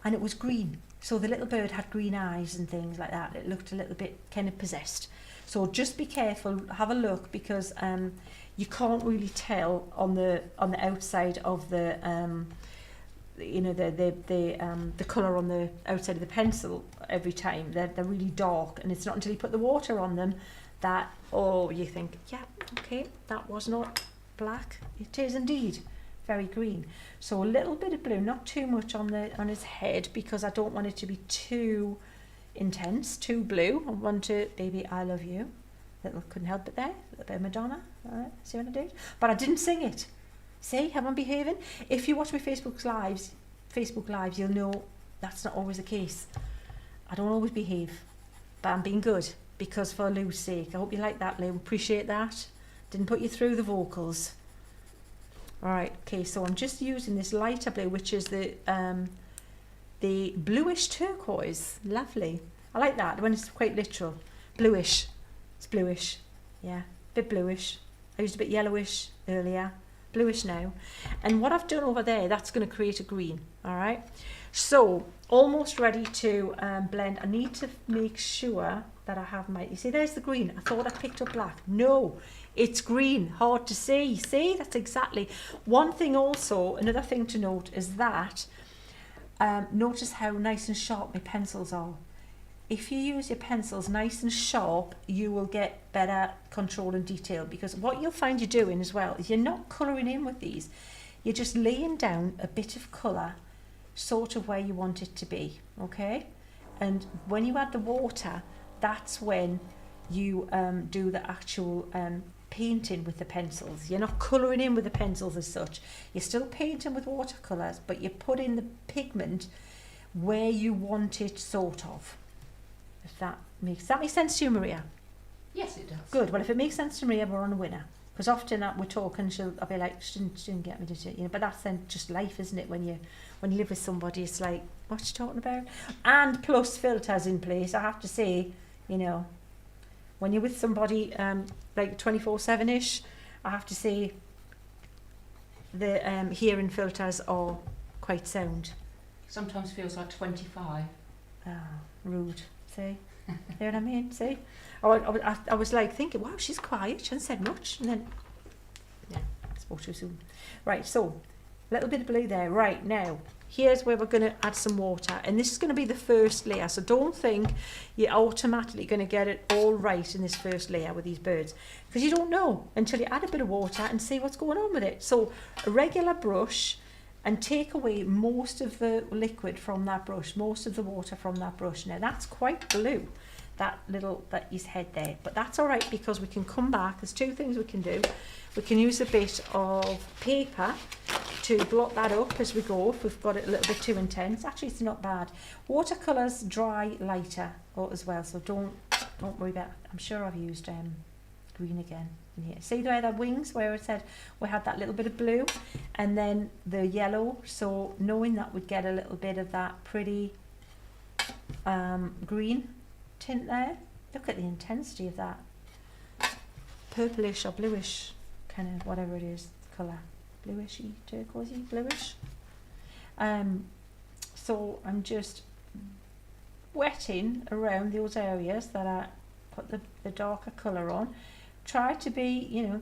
Speaker 3: and it was green. So the little bird had green eyes and things like that. It looked a little bit kind of possessed. So just be careful, have a look, because you can't really tell on the outside of the the colour on the outside of the pencil every time. They're really dark, and it's not until you put the water on them that you think, yeah, okay, that was not black. It is indeed very green. So a little bit of blue, not too much on his head, because I don't want it to be too intense, too blue. I want to, baby, I love you. Little, couldn't help it there, a little bit of Madonna. All right, see what I did? But I didn't sing it. See how I'm behaving? If you watch my Facebook lives, you'll know that's not always the case. I don't always behave, but I'm being good, because for Lou's sake. I hope you like that, Lou. Appreciate that. Didn't put you through the vocals. All right, okay, so I'm just using this lighter blue, which is the bluish turquoise. Lovely. I like that when it's quite literal. Bluish. It's bluish. Yeah, a bit bluish. I used a bit yellowish earlier. Bluish now. And what I've done over there, that's going to create a green. All right. So almost ready to blend. I need to make sure that I have my, you see, there's the green. I thought I picked up black. No, it's green. Hard to see. See, that's exactly. One thing also, another thing to note is that notice how nice and sharp my pencils are. If you use your pencils nice and sharp, you will get better control and detail, because what you'll find you're doing as well is you're not colouring in with these. You're just laying down a bit of colour sort of where you want it to be, okay? And when you add the water, that's when you do the actual painting with the pencils. You're not colouring in with the pencils as such. You're still painting with watercolours, but you're putting the pigment where you want it, sort of. If that makes sense to you, Maria?
Speaker 1: Yes, it does.
Speaker 3: Good. Well, if it makes sense to Maria, we're on a winner. Because often that we're talking, I'll be like, she didn't get me, did she? You know, but that's then just life, isn't it? When you live with somebody, it's like, what you talking about? And plus filters in place. I have to say, you know, when you're with somebody like 24/7ish, I have to say the hearing filters are quite sound.
Speaker 1: Sometimes feels like 25.
Speaker 3: Rude. See? You know what I mean? See? I was like thinking, wow, she's quiet. She hasn't said much. And then, yeah, I spoke too soon. Right, so, a little bit of blue there. Right, now, here's where we're going to add some water. And this is going to be the first layer. So don't think you're automatically going to get it all right in this first layer with these birds. Because you don't know until you add a bit of water and see what's going on with it. So, a regular brush, and take away most of the liquid from that brush, most of the water from that brush. Now that's quite blue, that his head there, but that's all right, because we can come back. There's 2 things we can do. We can use a bit of paper to blot that up as we go if we've got it a little bit too intense. Actually, it's not bad. Watercolours dry lighter as well, so don't worry about it. I'm sure I've used green again. Here. See where the wings, where it said we had that little bit of blue and then the yellow, so knowing that we'd get a little bit of that pretty green tint there. Look at the intensity of that purplish or bluish kind of whatever it is colour, bluishy, turquoisey, bluish. So I'm just wetting around those areas that I put the darker colour on. Try to be, you know,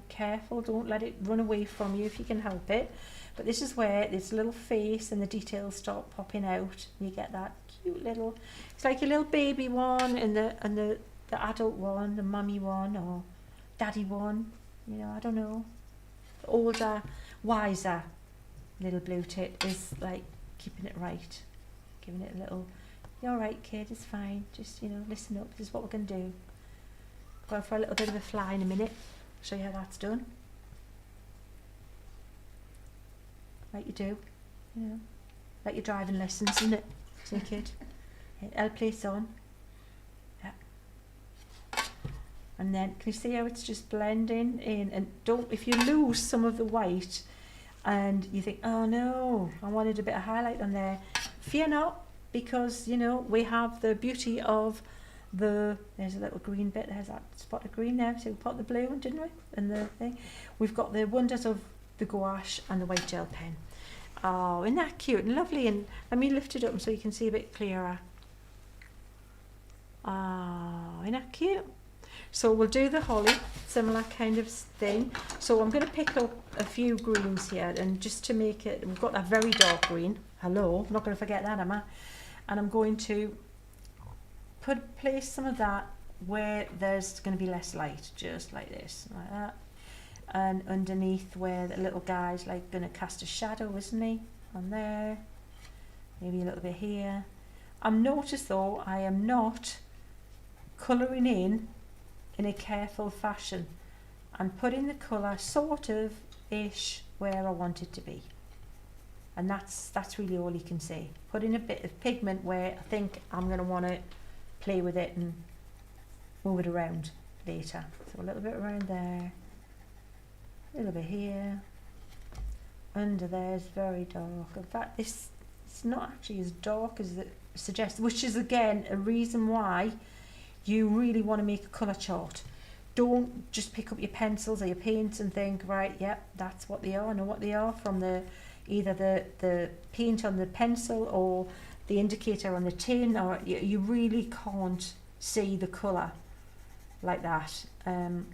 Speaker 3: careful. Don't let it run away from you if you can help it. But this is where this little face and the details start popping out. You get that cute little. It's like a little baby one and the adult one, the mummy one or daddy one. You know, I don't know. older, wiser little blue tit is like keeping it right, giving it a little, you're all right kid, it's fine, just, you know, listen up, this is what we're going to do. Go for a little bit of a fly in a minute, show you how that's done. Like you do, you know, like your driving lessons, isn't it? See, kid? I'll place on. Yeah. And then, can you see how it's just blending in? And don't, if you lose some of the white and you think, oh no, I wanted a bit of highlight on there, fear not, because, you know, we have the beauty of there's a little green bit, there's that spot of green there, so we put the blue in, didn't we? And the thing. We've got the wonders of the gouache and the white gel pen. Oh, isn't that cute and lovely? And let me lift it up so you can see a bit clearer. Oh, isn't that cute? So we'll do the holly, similar kind of thing. So I'm going to pick up a few greens here, and just to make it, we've got that very dark green. Hello, I'm not going to forget that, am I? And I'm going to place some of that where there's going to be less light, just like this, like that. And underneath where the little guy's like going to cast a shadow, isn't he? On there, maybe a little bit here. I'm notice though, I am not colouring in a careful fashion. I'm putting the colour sort of ish where I want it to be. And that's really all you can say. Putting a bit of pigment where I think I'm going to want to play with it and move it around later. So a little bit around there, a little bit here, under there is very dark. In fact, it's not actually as dark as it suggests, which is again a reason why you really want to make a colour chart. Don't just pick up your pencils or your paints and think, right, yep, that's what they are, I know what they are from either the paint on the pencil or the indicator on the tin, or you really can't see the colour like that, and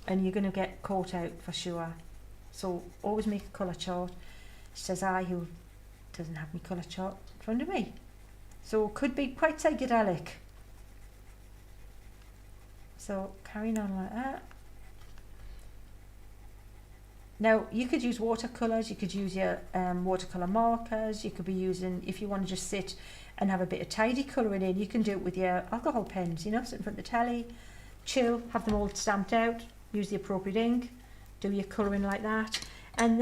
Speaker 3: you're going to get caught out for sure. So always make a colour chart, says I, who doesn't have my colour chart in front of me. So it could be quite psychedelic. So carrying on like that. Now you could use watercolours, you could use your watercolour markers, you could be using, if you want to just sit and have a bit of tidy colouring in, you can do it with your alcohol pens, you know, sit in front of the telly, chill, have them all stamped out, use the appropriate ink, do your colouring like that, and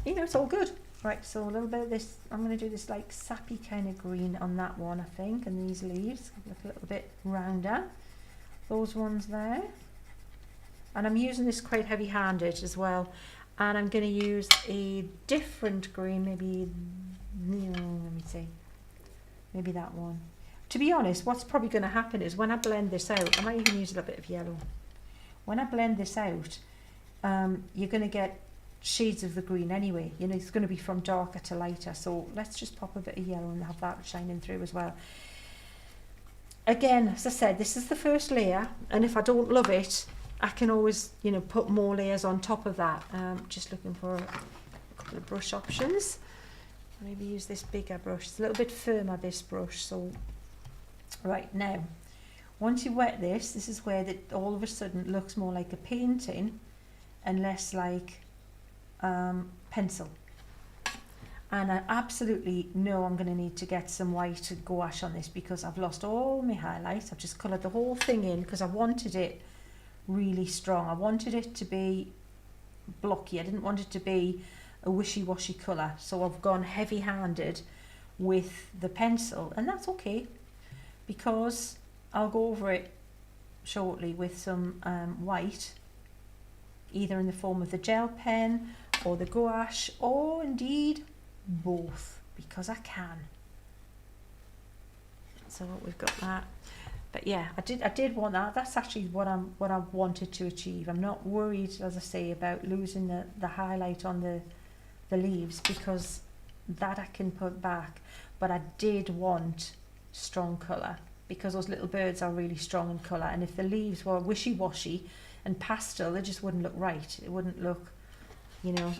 Speaker 3: you know, it's all good. Right, so a little bit of this, I'm going to do this like sappy kind of green on that one, I think, and these leaves look a little bit rounder, those ones there. And I'm using this quite heavy-handed as well. And I'm going to use a different green, maybe, let me see, maybe that one. To be honest, what's probably going to happen is when I blend this out, I might even use a little bit of yellow. When I blend this out, you're going to get shades of the green anyway. You know, it's going to be from darker to lighter. So let's just pop a bit of yellow and have that shining through as well. Again, as I said, this is the first layer, and if I don't love it, I can always, you know, put more layers on top of that. Just looking for a couple of brush options. Maybe use this bigger brush. It's a little bit firmer, this brush. So, right now, once you wet this, this is where it all of a sudden looks more like a painting and less like pencil. And I absolutely know I'm going to need to get some white gouache on this because I've lost all my highlights. I've just coloured the whole thing in because I wanted it really strong. I wanted it to be blocky. I didn't want it to be a wishy-washy colour. So I've gone heavy-handed with the pencil, and that's okay because I'll go over it shortly with some white, either in the form of the gel pen or the gouache, or indeed both, because I can. So we've got that. But yeah, I did want that. That's actually what I wanted to achieve. I'm not worried, as I say, about losing the highlight on the leaves, because that I can put back. But I did want strong colour because those little birds are really strong in colour, and if the leaves were wishy-washy and pastel, they just wouldn't look right. It wouldn't look, you know,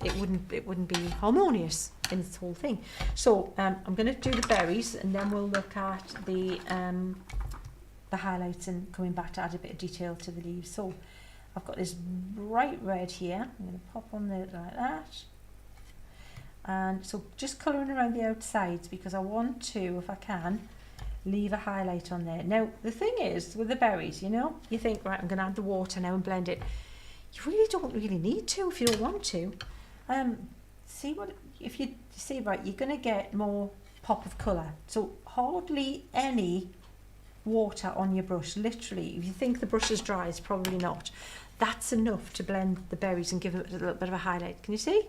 Speaker 3: it wouldn't be harmonious in this whole thing. So I'm going to do the berries, and then we'll look at the highlights and coming back to add a bit of detail to the leaves. So I've got this bright red here. I'm going to pop on there like that. And so just colouring around the outsides because I want to, if I can, leave a highlight on there. Now, the thing is, with the berries, you know, you think, right, I'm going to add the water now and blend it. You really don't really need to if you don't want to. See what, if you see, right, you're going to get more pop of colour. So hardly any water on your brush, literally. If you think the brush is dry, it's probably not. That's enough to blend the berries and give it a little bit of a highlight. Can you see?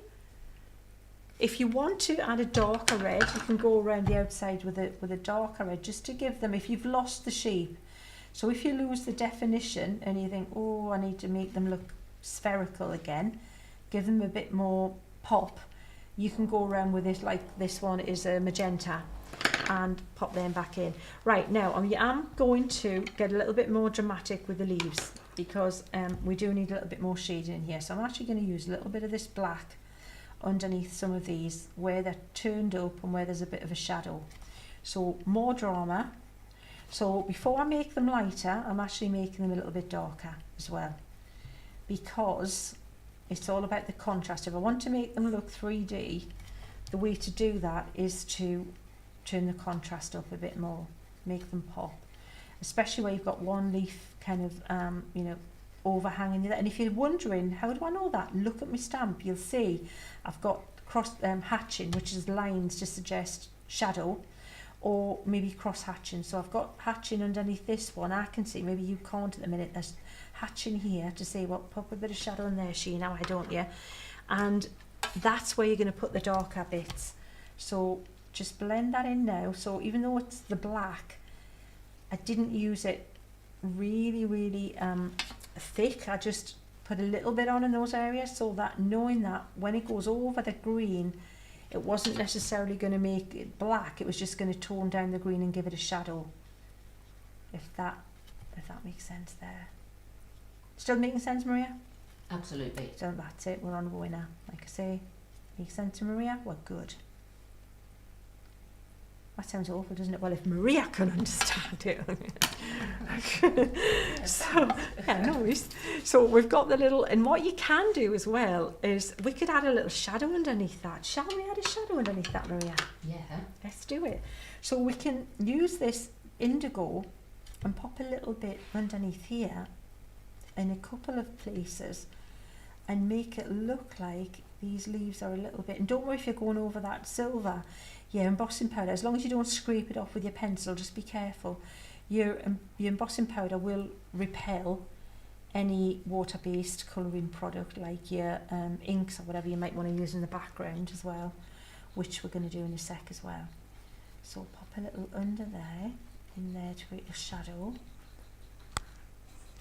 Speaker 3: If you want to add a darker red, you can go around the outside with a darker red just to give them, if you've lost the shape. So if you lose the definition and you think, oh, I need to make them look spherical again, give them a bit more pop, you can go around with it like this one is a magenta and pop them back in. Right, now I'm going to get a little bit more dramatic with the leaves because we do need a little bit more shading in here. So I'm actually going to use a little bit of this black underneath some of these where they're turned up and where there's a bit of a shadow. So more drama. So before I make them lighter, I'm actually making them a little bit darker as well, because it's all about the contrast. If I want to make them look 3D, the way to do that is to turn the contrast up a bit more, make them pop, especially where you've got one leaf kind of you know, overhanging there. And if you're wondering, how do I know that? Look at my stamp, you'll see I've got cross hatching, which is lines to suggest shadow, or maybe cross hatching. So I've got hatching underneath this one. I can see, maybe you can't at the minute, there's hatching here to say, well, pop a bit of shadow in there, Sheena, why don't you? And that's where you're going to put the darker bits. So just blend that in now. So even though it's the black, I didn't use it really thick. I just put a little bit on in those areas, so that knowing that when it goes over the green, it wasn't necessarily going to make it black, it was just going to tone down the green and give it a shadow, if that makes sense there. Still making sense, Maria?
Speaker 4: Absolutely.
Speaker 3: So that's it, we're on a winner. Like I say, makes sense to Maria? Well, good. That sounds awful, doesn't it? Well, if Maria can understand it. So, yeah, no worries. So we've got the little, and what you can do as well is we could add a little shadow underneath that. Shall we add a shadow underneath that, Maria?
Speaker 4: Yeah.
Speaker 3: Let's do it. So we can use this indigo and pop a little bit underneath here in a couple of places and make it look like these leaves are a little bit, and don't worry if you're going over that silver. Yeah, embossing powder, as long as you don't scrape it off with your pencil, just be careful. Your embossing powder will repel any water-based colouring product like your inks or whatever you might want to use in the background as well, which we're going to do in a sec as well. So pop a little under there, in there to create a shadow,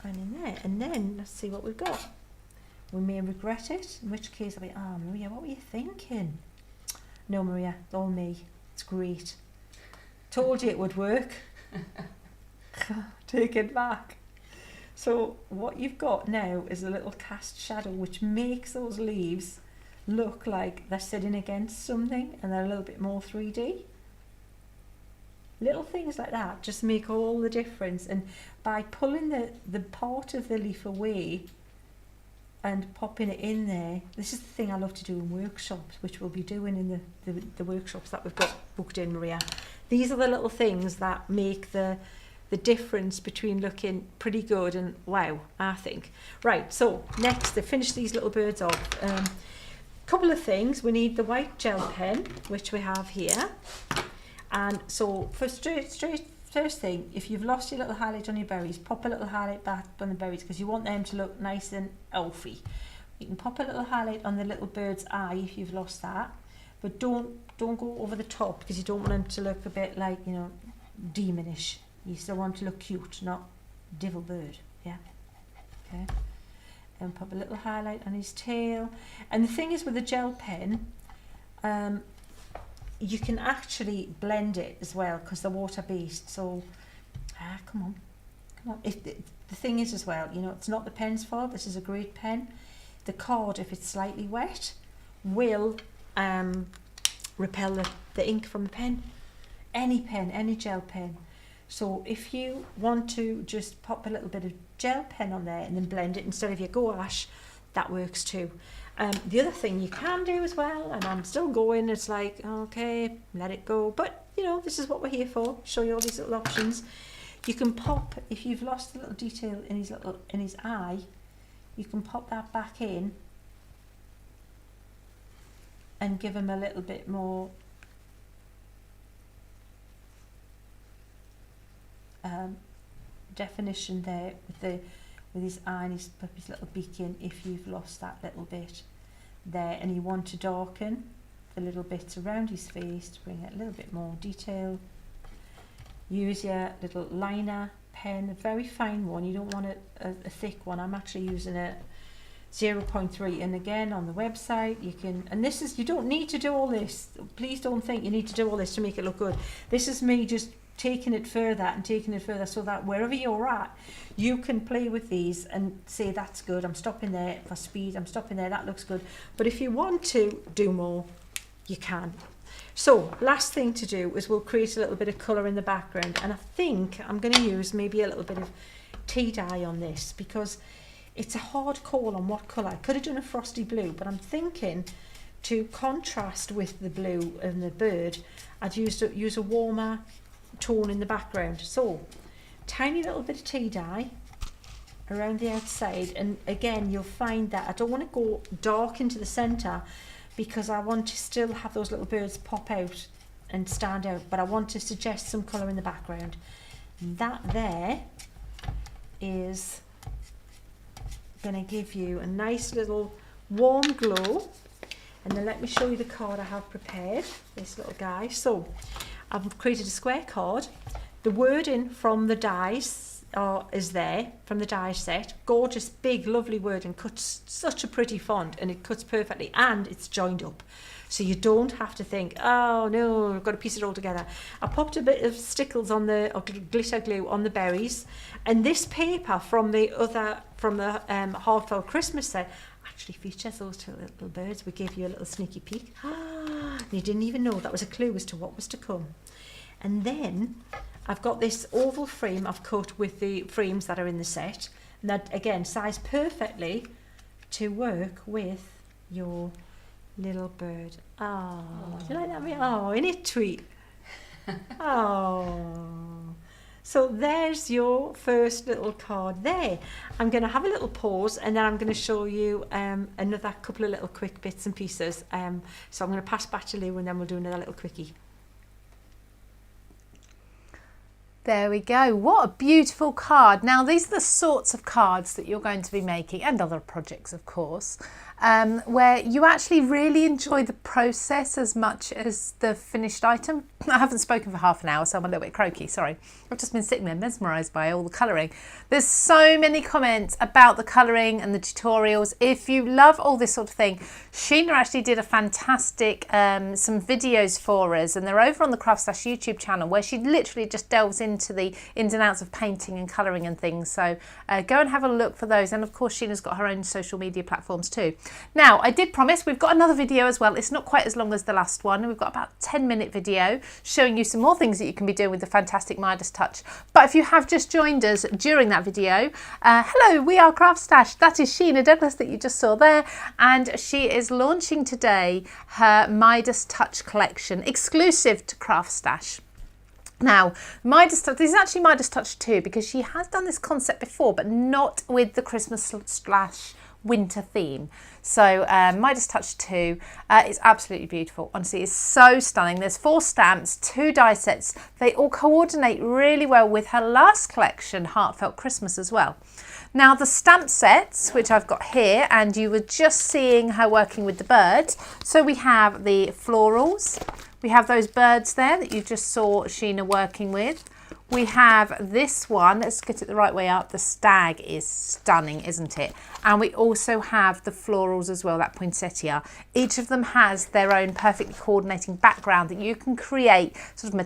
Speaker 3: and in there, and then let's see what we've got. We may regret it, in which case I'll be, oh Maria, what were you thinking? No, Maria, it's all me. It's great. Told you it would work. Take it back. So what you've got now is a little cast shadow which makes those leaves look like they're sitting against something and they're a little bit more 3D. Little things like that just make all the difference. And by pulling the part of the leaf away and popping it in there, this is the thing I love to do in workshops, which we'll be doing in the workshops that we've got booked in, Maria. These are the little things that make the difference between looking pretty good and wow, I think. Right, so next to finish these little birds off, couple of things. We need the white gel pen, which we have here. And so for first thing, if you've lost your little highlight on your berries, pop a little highlight back on the berries because you want them to look nice and elfy. You can pop a little highlight on the little bird's eye if you've lost that, but don't go over the top because you don't want them to look a bit like, you know, demonish. You still want to look cute, not devil bird. Yeah. Okay. And pop a little highlight on his tail. And the thing is with the gel pen, you can actually blend it as well because they're water based. So, come on. If the thing is as well, you know, it's not the pen's fault. This is a great pen. The card, if it's slightly wet, will repel the ink from the pen. Any gel pen. So if you want to just pop a little bit of gel pen on there and then blend it instead of your gouache, that works too. The other thing you can do as well, and I'm still going, it's like, okay, let it go. But, you know, this is what we're here for, show you all these little options. You can pop, if you've lost a little detail in his eye, you can pop that back in and give him a little bit more definition there with his eye, and he's put his little beak in if you've lost that little bit there and you want to darken the little bits around his face to bring it a little bit more detail. Use your little liner pen, a very fine one. You don't want a thick one. I'm actually using a 0.3, and again on the website you can, and this is, you don't need to do all this. Please don't think you need to do all this to make it look good. This is me just taking it further and taking it further so that wherever you're at, you can play with these and say, that's good, I'm stopping there for speed, I'm stopping there, that looks good. But if you want to do more, you can. So last thing to do is we'll create a little bit of colour in the background, and I think I'm going to use maybe a little bit of tea dye on this because it's a hard call on what colour. I could have done a frosty blue, but I'm thinking to contrast with the blue and the bird, I'd use a warmer tone in the background. So tiny little bit of tea dye around the outside, and again you'll find that I don't want to go dark into the centre because I want to still have those little birds pop out and stand out, but I want to suggest some colour in the background. That there is going to give you a nice little warm glow. And then let me show you the card I have prepared, this little guy. So I've created a square card. The wording from the dies is there, from the die set. Gorgeous, big, lovely wording, cuts such a pretty font, and it cuts perfectly, and it's joined up. So you don't have to think, oh no, I've got to piece it all together. I popped a bit of stickles on the, or glitter glue on the berries, and this paper from the Heartfelt Christmas set actually features those two little birds. We gave you a little sneaky peek. You didn't even know that was a clue as to what was to come. And then I've got this oval frame I've cut with the frames that are in the set, and that again size perfectly to work with your little bird. Oh, do you like that? Oh, isn't it tweet? Oh. So there's your first little card there. I'm going to have a little pause, and then I'm going to show you another couple of little quick bits and pieces. So I'm going to pass back to Lou, and then we'll do another little quickie.
Speaker 1: There we go. What a beautiful card. Now, these are the sorts of cards that you're going to be making, and other projects, of course, where you actually really enjoy the process as much as the finished item. I haven't spoken for half an hour, so I'm a little bit croaky, sorry. I've just been sitting there mesmerised by all the colouring. There's so many comments about the colouring and the tutorials. If you love all this sort of thing, Sheena actually did a fantastic, some videos for us, and they're over on the CraftStash YouTube channel, where she literally just delves into the ins and outs of painting and colouring and things. So go and have a look for those. And of course, Sheena's got her own social media platforms too. Now, I did promise we've got another video as well. It's not quite as long as the last one. We've got about a 10-minute video showing you some more things that you can be doing with the fantastic Midas Touch. But if you have just joined us during that video, hello, we are CraftStash. That is Sheena Douglas that you just saw there, and she is launching today her Midas Touch collection exclusive to CraftStash. Now, Midas Touch, this is actually Midas Touch 2, because she has done this concept before, but not with the Christmas / winter theme. So Midas Touch 2 is absolutely beautiful. Honestly, it's so stunning. There's 4 stamps, 2 die sets. They all coordinate really well with her last collection, Heartfelt Christmas, as well. Now, the stamp sets, which I've got here, and you were just seeing her working with the birds. So we have the florals. We have those birds there that you just saw Sheena working with. We have this one, let's get it the right way up. The stag is stunning, isn't it? And we also have the florals as well, that poinsettia. Each of them has their own perfectly coordinating background that you can create sort of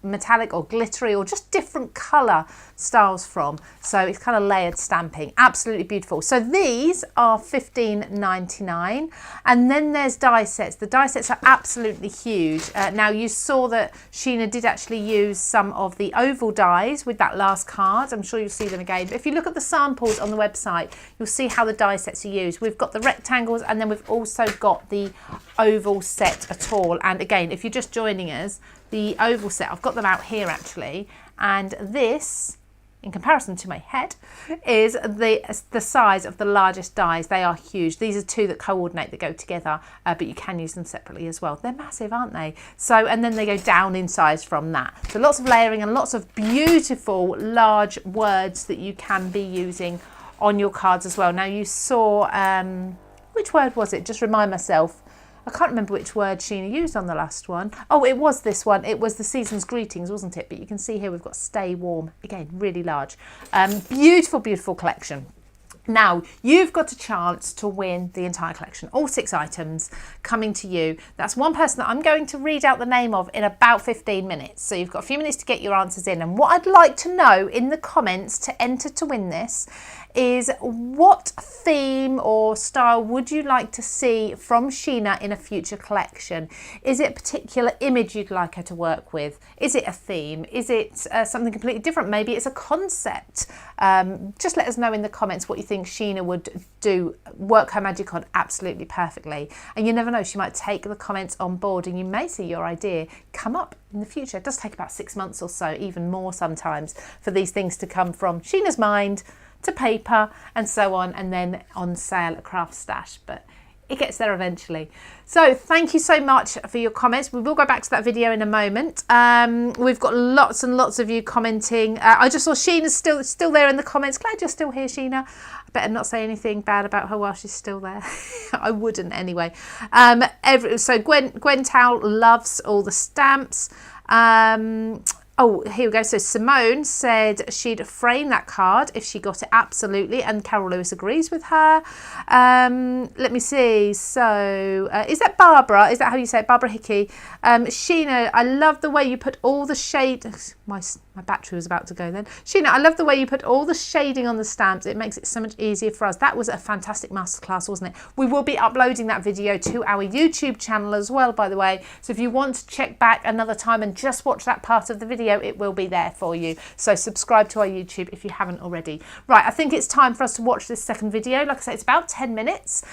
Speaker 1: metallic or glittery or just different colour styles from. So it's kind of layered stamping, absolutely beautiful. So these are $15.99, and then there's die sets. The die sets are absolutely huge. Now you saw that Sheena did actually use some of the oval dies with that last card. I'm sure you'll see them again. But if you look at the samples on the website, you'll see how the die sets are used. We've got the rectangles, and then we've also got the oval set at all. And again, if you're just joining us, the oval set, I've got them out here actually. And this, in comparison to my head, is the size of the largest dies. They are huge. These are two that coordinate, that go together, but you can use them separately as well. They're massive, aren't they? So, and then they go down in size from that. So lots of layering and lots of beautiful large words that you can be using on your cards as well. Now you saw, which word was it? Just remind myself. I can't remember which word Sheena used on the last one. Oh, it was this one. It was the season's greetings, wasn't it? But you can see here we've got stay warm. Again, really large. Beautiful, beautiful collection. Now, you've got a chance to win the entire collection, all 6 items coming to you. That's one person that I'm going to read out the name of in about 15 minutes. So you've got a few minutes to get your answers in. And what I'd like to know in the comments to enter to win this is, what theme or style would you like to see from Sheena in a future collection? Is it a particular image you'd like her to work with? Is it a theme? Is it something completely different? Maybe it's a concept. Just let us know in the comments what you think Sheena would do, work her magic on absolutely perfectly. And you never know, she might take the comments on board and you may see your idea come up in the future. It does take about 6 months or so, even more sometimes, for these things to come from Sheena's mind to paper and so on, and then on sale at CraftStash, but it gets there eventually. So thank you so much for your comments. We will go back to that video in a moment. We've got lots and lots of you commenting. I just saw Sheena's still there in the comments. Glad you're still here, Sheena. I better not say anything bad about her while she's still there. I wouldn't anyway. So Gwen Towle loves all the stamps. Oh, here we go. So Simone said she'd frame that card if she got it, absolutely. And Carol Lewis agrees with her. Let me see. So is that Barbara? Is that how you say it? Barbara Hickey. Sheena, I love the way you put all the shade. My battery was about to go then. Sheena, I love the way you put all the shading on the stamps. It makes it so much easier for us. That was a fantastic masterclass, wasn't it? We will be uploading that video to our YouTube channel as well, by the way. So if you want to check back another time and just watch that part of the video, it will be there for you. So subscribe to our YouTube if you haven't already. Right, I think it's time for us to watch this second video. Like I say, it's about 10 minutes.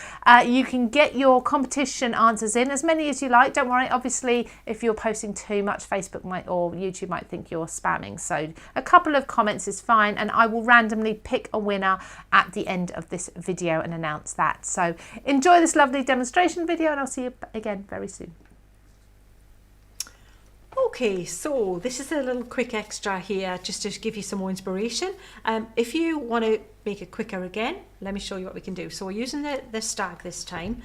Speaker 1: You can get your competition answers in, as many as you like. Don't worry, obviously, if you're posting too much, Facebook might or YouTube might think you're spamming. So a couple of comments is fine, and I will randomly pick a winner at the end of this video and announce that. So enjoy this lovely demonstration video, and I'll see you again very soon.
Speaker 3: Okay, so this is a little quick extra here just to give you some more inspiration. If you want to make it quicker again, let me show you what we can do. So we're using the stag this time,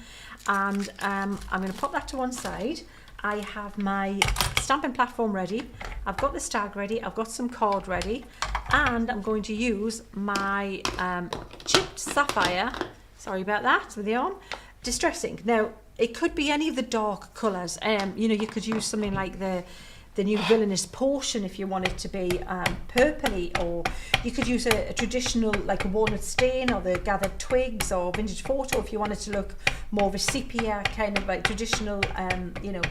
Speaker 3: and I'm going to pop that to one side. I have my stamping platform ready, I've got the stag ready, I've got some cord ready, and I'm going to use my chipped sapphire, sorry about that, with the arm, distress ink. Now, it could be any of the dark colours. You know, you could use something like the new Villainous Potion if you want it to be purpley, or you could use a traditional, like a walnut stain, or the gathered twigs, or vintage photo if you wanted to look more of a sepia, kind of like traditional, you know,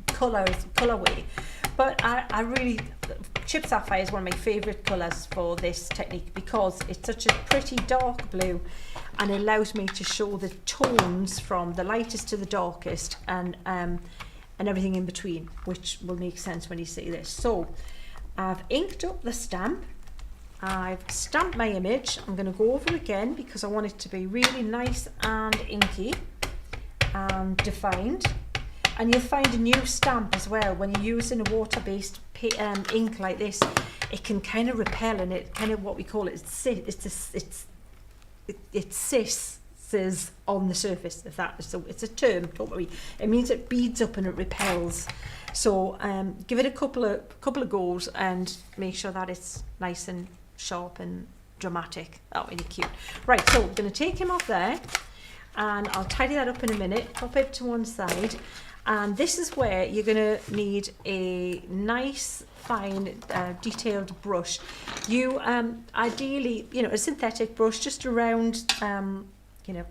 Speaker 3: colorway. But I really, chipped sapphire is one of my favourite colours for this technique because it's such a pretty dark blue, and it allows me to show the tones from the lightest to the darkest, and everything in between, which will make sense when you see this. So I've inked up the stamp, I've stamped my image. I'm going to go over again because I want it to be really nice and inky and defined. And you'll find a new stamp as well when you're using a water-based ink like this. It can kind of repel, and it kind of, what we call it, it sisses on the surface. If that is so, it's a term. Don't worry. It means it beads up and it repels. So give it a couple of goes and make sure that it's nice and sharp and dramatic. Oh, really cute. Right. So we're going to take him off there, and I'll tidy that up in a minute. Pop it to one side. And this is where you're going to need a nice, fine, detailed brush. You ideally, you know, a synthetic brush, just around, you know,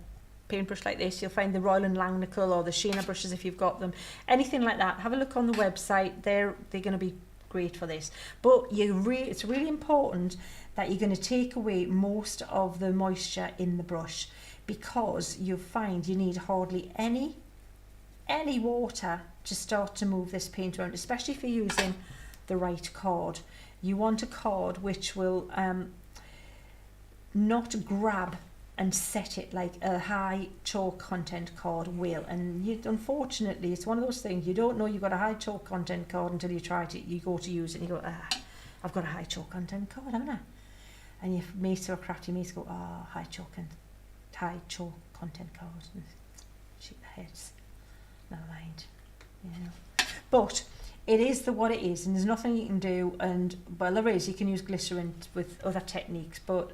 Speaker 3: paintbrush like this. You'll find the Royal and Langnickel or the Sheena brushes if you've got them. Anything like that. Have a look on the website. They're going to be great for this. But it's really important that you're going to take away most of the moisture in the brush, because you'll find you need hardly any water to start to move this paint around, especially if you're using the right card. You want a card which will not grab and set it like a high chalk content card will. And unfortunately, it's one of those things, you don't know you've got a high chalk content card until you try it. You go to use it and you go, I've got a high chalk content card, haven't I? And your mates or crafty mates go, high chalk content card. Shake their heads. Never mind. You know. But it is what it is, and there's nothing you can do. And well, there is. You can use glycerin with other techniques, but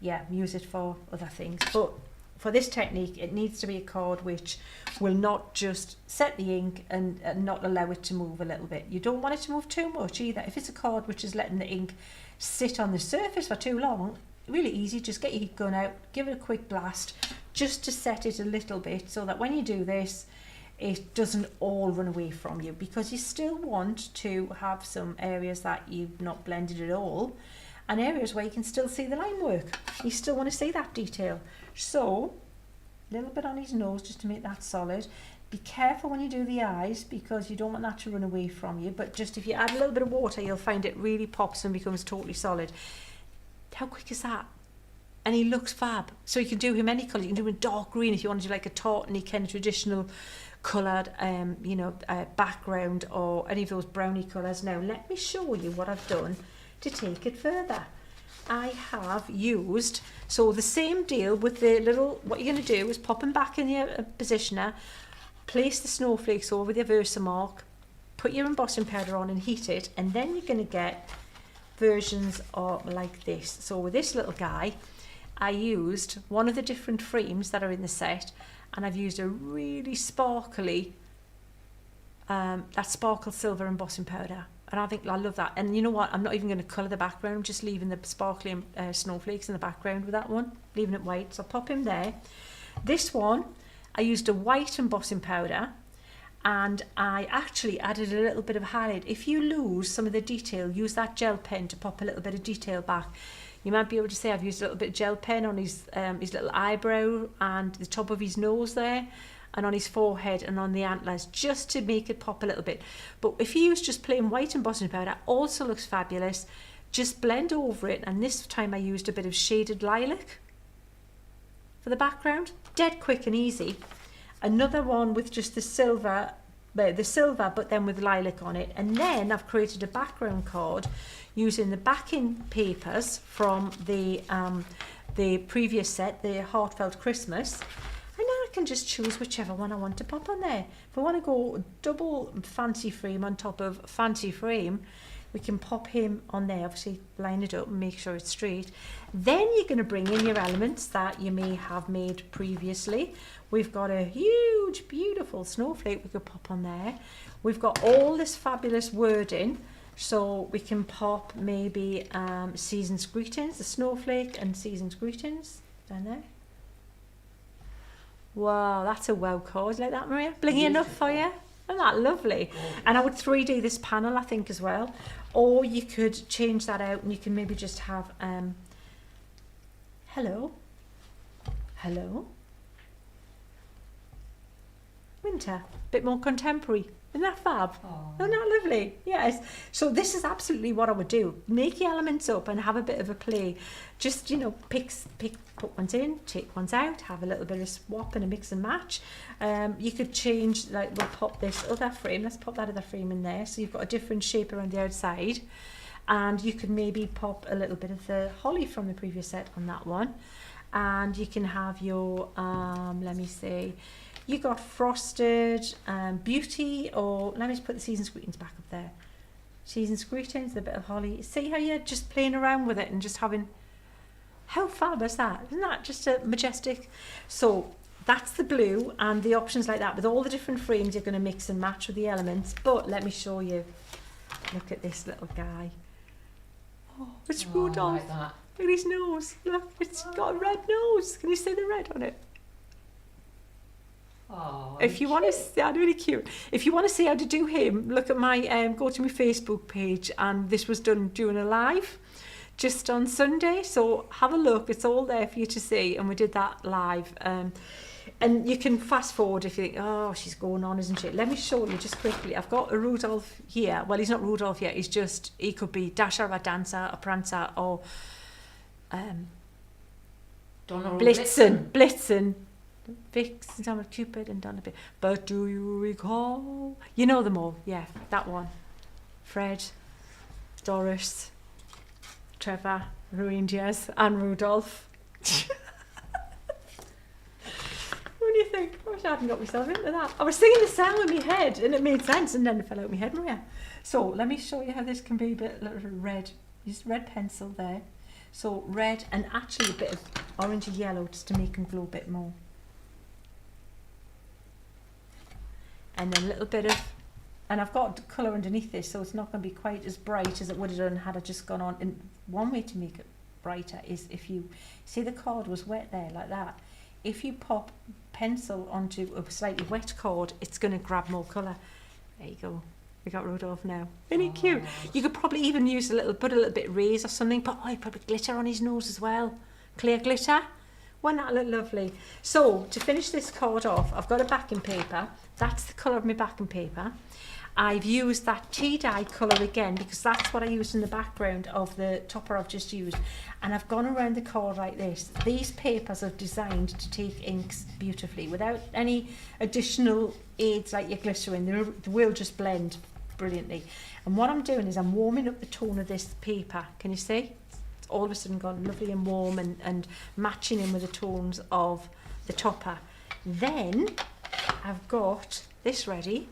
Speaker 3: yeah, use it for other things. But for this technique, it needs to be a card which will not just set the ink and not allow it to move a little bit. You don't want it to move too much either. If it's a card which is letting the ink sit on the surface for too long, really easy, just get your heat gun out, give it a quick blast, just to set it a little bit, so that when you do this, it doesn't all run away from you, because you still want to have some areas that you've not blended at all, and areas where you can still see the line work. You still want to see that detail. So a little bit on his nose just to make that solid. Be careful when you do the eyes, because you don't want that to run away from you, but just if you add a little bit of water, you'll find it really pops and becomes totally solid. How quick is that? And he looks fab. So you can do him any colour. You can do him dark green if you want to do like a tartany kind of traditional coloured background, or any of those brownie colours. Now let me show you what I've done to take it further. I have used, so the same deal with the little, what you're going to do is pop them back in your positioner, place the snowflakes over the Versamark, put your embossing powder on and heat it, and then you're going to get versions of like this. So with this little guy, I used one of the different frames that are in the set, and I've used a really sparkly, that sparkle silver embossing powder. And I think I love that. And you know what? I'm not even going to colour the background. I'm just leaving the sparkly snowflakes in the background with that one. Leaving it white. So I'll pop him there. This one, I used a white embossing powder. And I actually added a little bit of highlight. If you lose some of the detail, use that gel pen to pop a little bit of detail back. You might be able to say I've used a little bit of gel pen on his little eyebrow and the top of his nose there, and on his forehead and on the antlers, just to make it pop a little bit. But if you use just plain white embossing powder, also looks fabulous. Just blend over it, and this time I used a bit of shaded lilac for the background. Dead quick and easy. Another one with just the silver, but then with lilac on it. And then I've created a background card using the backing papers from the previous set, the Heartfelt Christmas. And now I can just choose whichever one I want to pop on there. If I want to go double fancy frame on top of fancy frame, we can pop him on there, obviously line it up and make sure it's straight. Then you're going to bring in your elements that you may have made previously. We've got a huge, beautiful snowflake we could pop on there. We've got all this fabulous wording, so we can pop maybe Season's Greetings, the snowflake and Season's Greetings down there. Wow, that's a wow card. Like that, Maria? Blingy enough for you? Isn't that lovely? And I would 3D this panel, I think, as well. Or you could change that out and you can maybe just have hello, hello, winter, bit more contemporary. Isn't that fab? Aww. Isn't that lovely? Yes. So this is absolutely what I would do. Make your elements up and have a bit of a play. Just, you know, put ones in, take ones out, have a little bit of swap and a mix and match. You could change, like we'll pop this other frame. Let's pop that other frame in there. So you've got a different shape around the outside. And you could maybe pop a little bit of the holly from the previous set on that one. And you can have your, let me see, you got Frosted Beauty, or let me just put the Season's Greetings back up there. Season's Greetings, a bit of holly. See how you're just playing around with it and just having, how fab is that? Isn't that just a majestic? So that's the blue, and the options like that with all the different frames you're going to mix and match with the elements. But let me show you. Look at this little guy. Oh, it's Rudolph.
Speaker 1: Like that.
Speaker 3: Look at his nose. Look, it's got a red nose. Can you see the red on it?
Speaker 2: Oh,
Speaker 3: if you want to see, I'm really cute. If you want to see how to do him, look at my, go to my Facebook page, and this was done during a live just on Sunday. So have a look, it's all there for you to see. And we did that live. And you can fast forward if you think, oh, she's going on, isn't she? Let me show you just quickly. I've got a Rudolph here. Well, he's not Rudolph yet. He could be Dasher, a Dancer, a Prancer, or Blitzen. Vixen, Donald Cupid, and Donna B. But do you recall? You know them all. Yeah, that one. Fred, Doris, Trevor, Reindeers, and Rudolph. What do you think? I wish I hadn't got myself into that. I was singing the song in my head and it made sense, and then it fell out of my head, Maria. So let me show you how this can be a bit little red. Use red pencil there. So red and actually a bit of orange and yellow just to make them glow a bit more. And then a little bit of, and I've got colour underneath this, so it's not going to be quite as bright as it would have done had I just gone on. And one way to make it brighter is if you see the card was wet there like that. If you pop pencil onto a slightly wet card, it's going to grab more colour. There you go. We got Rudolph now. Isn't he cute? You could probably even use put a little bit of rays or something, but I'd probably glitter on his nose as well. Clear glitter. Wouldn't that look lovely? So to finish this card off, I've got a backing paper. That's the colour of my backing paper. I've used that tea dye colour again because that's what I used in the background of the topper I've just used. And I've gone around the card like this. These papers are designed to take inks beautifully without any additional aids like your glycerin. They will just blend brilliantly. And what I'm doing is I'm warming up the tone of this paper. Can you see? It's all of a sudden gone lovely and warm and matching in with the tones of the topper. Then I've got this ready.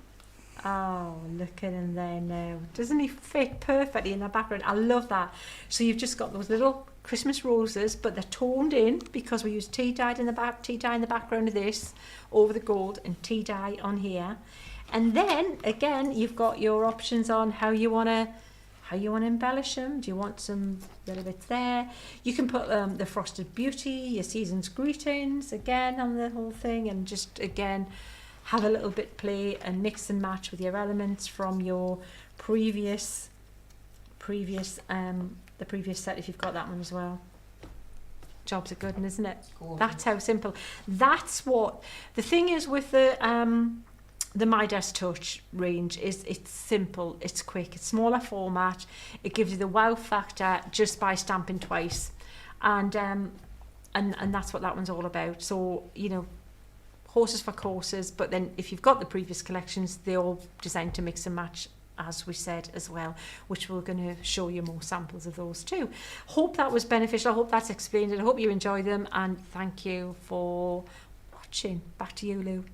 Speaker 3: Oh, look at him there now. Doesn't he fit perfectly in the background? I love that. So you've just got those little Christmas roses, but they're toned in because we use tea dye in the background of this over the gold and tea dye on here. And then again, you've got your options on how you want to embellish them. Do you want some little bits there? You can put the Frosted Beauty, your Season's Greetings again on the whole thing, and just again have a little bit play and mix and match with your elements from your previous set if you've got that one as well. Jobs are good, isn't it? Gorgeous. That's how simple. That's what the thing is with the Midas Touch range is. It's simple, it's quick, it's smaller format. It gives you the wow factor just by stamping twice, and that's what that one's all about. So you know, horses for courses, but then if you've got the previous collections, they're all designed to mix and match, as we said as well, which we're going to show you more samples of those too. Hope that was beneficial. I hope that's explained it. I hope you enjoy them, and thank you for watching. Back to you, Lou.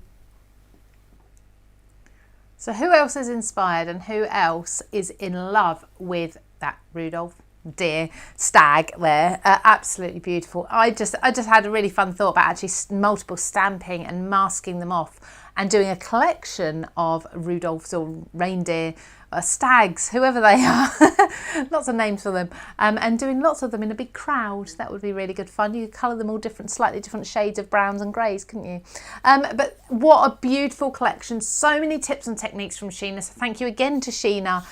Speaker 1: So who else is inspired and who else is in love with that Rudolph deer stag there? Absolutely beautiful. I just had a really fun thought about actually multiple stamping and masking them off and doing a collection of Rudolphs or reindeer stags, whoever they are, lots of names for them, and doing lots of them in a big crowd. That would be really good fun. You could colour them all slightly different shades of browns and greys, couldn't you? But what a beautiful collection. So many tips and techniques from Sheena. So thank you again to Sheena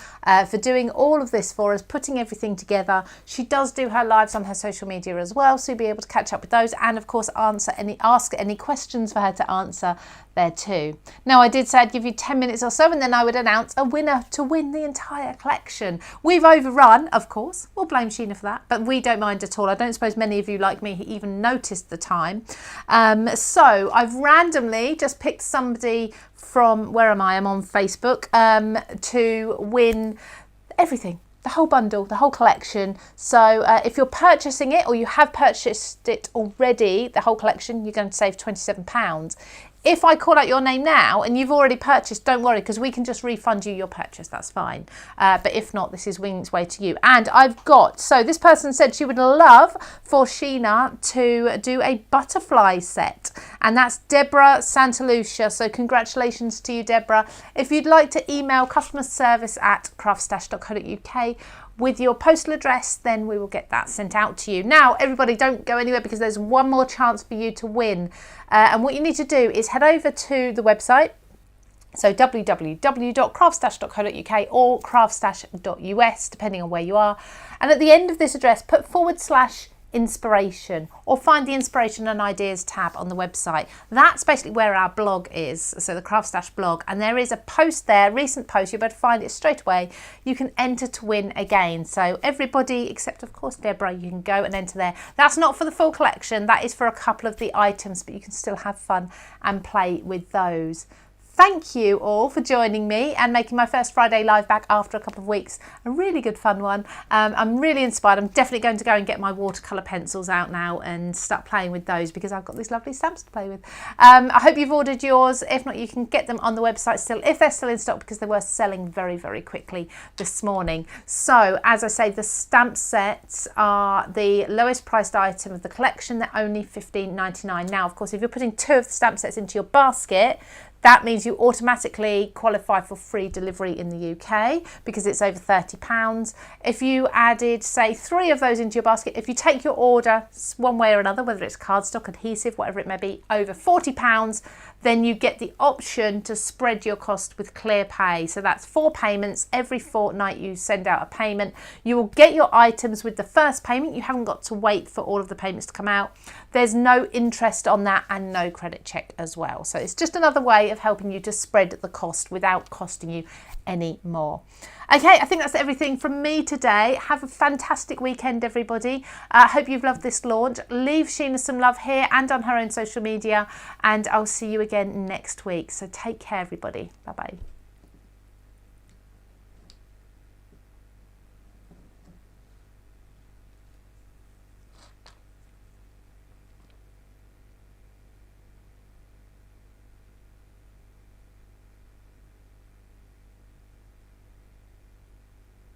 Speaker 1: for doing all of this for us, putting everything together. She does do her lives on her social media as well, so you'll be able to catch up with those, and of course ask any questions for her to answer there too. Now, I did say I'd give you 10 minutes or so and then I would announce a winner to win the entire collection. We've overrun, of course. We'll blame Sheena for that, but we don't mind at all. I don't suppose many of you like me even noticed the time. So I've randomly just picked somebody from, where am I? I'm on Facebook, to win everything. The whole bundle, the whole collection. So if you're purchasing it or you have purchased it already, the whole collection, you're going to save £27. If I call out your name now and you've already purchased, don't worry, because we can just refund you your purchase. That's fine. But if not, this is winging its way to you. And I've got, so this person said she would love for Sheena to do a butterfly set. And that's Deborah Santalucia. So congratulations to you, Deborah. If you'd like to email customer service@craftstash.co.uk with your postal address, then we will get that sent out to you. Now, everybody, don't go anywhere because there's one more chance for you to win. And what you need to do is head over to the website. So www.craftstash.co.uk or craftstash.us, depending on where you are. And at the end of this address, put /inspiration or find the inspiration and ideas tab on the website. That's basically where our blog is, so the CraftStash blog, and there is a post there, recent post, you'll be able to find it straight away. You can enter to win again. So everybody except of course Deborah, you can go and enter there. That's not for the full collection, that is for a couple of the items, but you can still have fun and play with those. Thank you all for joining me and making my first Friday live back after a couple of weeks a really good fun one. I'm really inspired. I'm definitely going to go and get my watercolor pencils out now and start playing with those because I've got these lovely stamps to play with. I hope you've ordered yours. If not, you can get them on the website still if they're still in stock, because they were selling very, very quickly this morning. So as I say, the stamp sets are the lowest priced item of the collection. They're only $15.99. Now, of course, if you're putting 2 of the stamp sets into your basket, that means you automatically qualify for free delivery in the UK because it's over £30. If you added, say, 3 of those into your basket, if you take your order one way or another, whether it's cardstock, adhesive, whatever it may be, over £40, then you get the option to spread your cost with Clear Pay. So that's 4 payments. Every fortnight you send out a payment. You will get your items with the first payment. You haven't got to wait for all of the payments to come out. There's no interest on that and no credit check as well. So it's just another way of helping you to spread the cost without costing you any more. Okay, I think that's everything from me today. Have a fantastic weekend, everybody. I hope you've loved this launch. Leave Sheena some love here and on her own social media, and I'll see you again next week. So take care, everybody. Bye-bye.